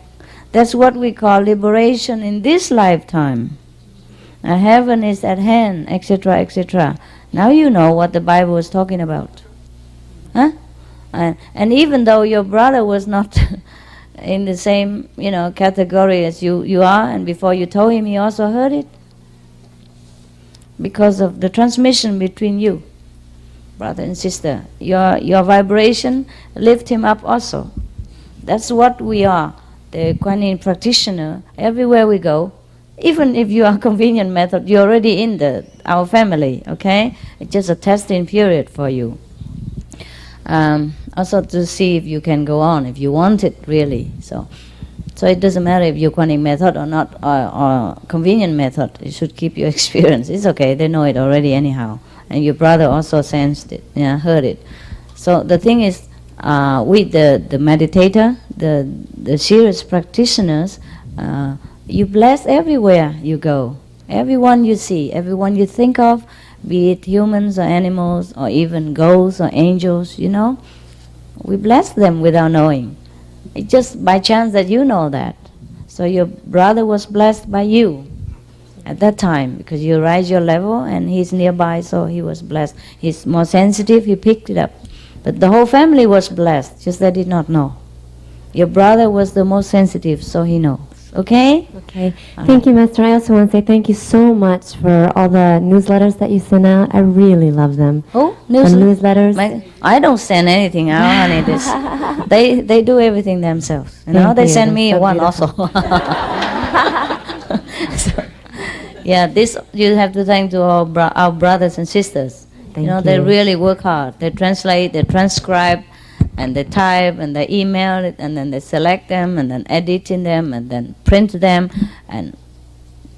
That's what we call liberation in this lifetime. Heaven is at hand, etc., etc. Now you know what the Bible is talking about. Huh? And even though your brother was not in the same, category as you are, and before you told him, he also heard it. Because of the transmission between you, brother and sister. Your vibration lift him up also. That's what we are, the Kuan Yin practitioner. Everywhere we go, even if you are convenient method, you're already in our family, okay? It's just a testing period for you. Also to see if you can go on, if you want it really. So it doesn't matter if you're Kuan Yin method or not, or convenient method. You should keep your experience. It's okay, they know it already anyhow. And your brother also sensed it, heard it. So the thing is, with the meditator, the serious practitioners, you bless everywhere you go. Everyone you see, everyone you think of, be it humans or animals or even ghosts or angels, we bless them without knowing. It's just by chance that you know that. So your brother was blessed by you at that time because you rise your level and he's nearby, so he was blessed. He's more sensitive, he picked it up. But the whole family was blessed, just they did not know. Your brother was the most sensitive, so he knows. Okay? Okay. Thank you, Master. I also want to say thank you so much for all the newsletters that you send out. I really love them. Oh, The newsletters. I don't send anything out, honey. They do everything themselves. Thank They you. send me That's so one beautiful. also. Yeah, this you have to thank to our brothers and sisters. Thank They you. really work hard. They translate, they transcribe, and they type, and they email it, and then they select them, and then edit in them, and then print them, and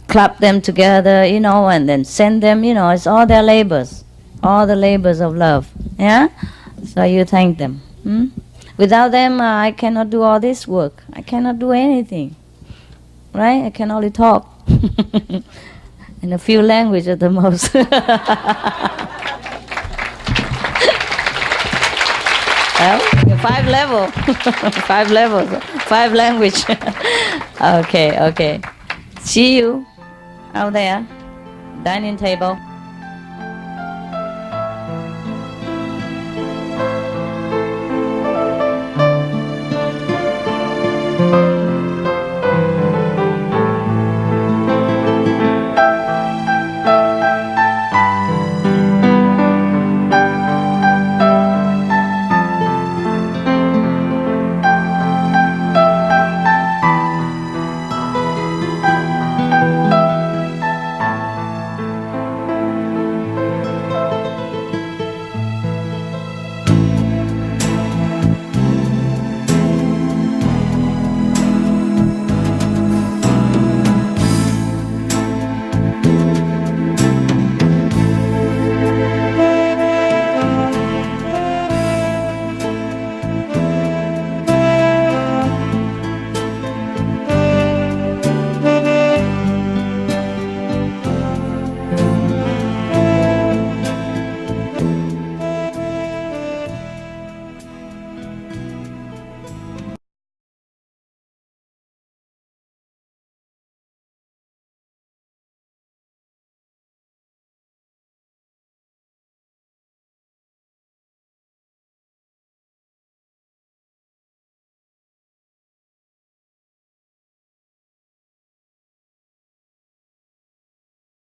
clap them together, and then send them. It's all their labors, all the labors of love. Yeah. So you thank them. Without them, I cannot do all this work. I cannot do anything. Right? I can only talk in a few languages at the most. Well, 5 level, 5 levels, 5 language. Okay. See you out there, dining table.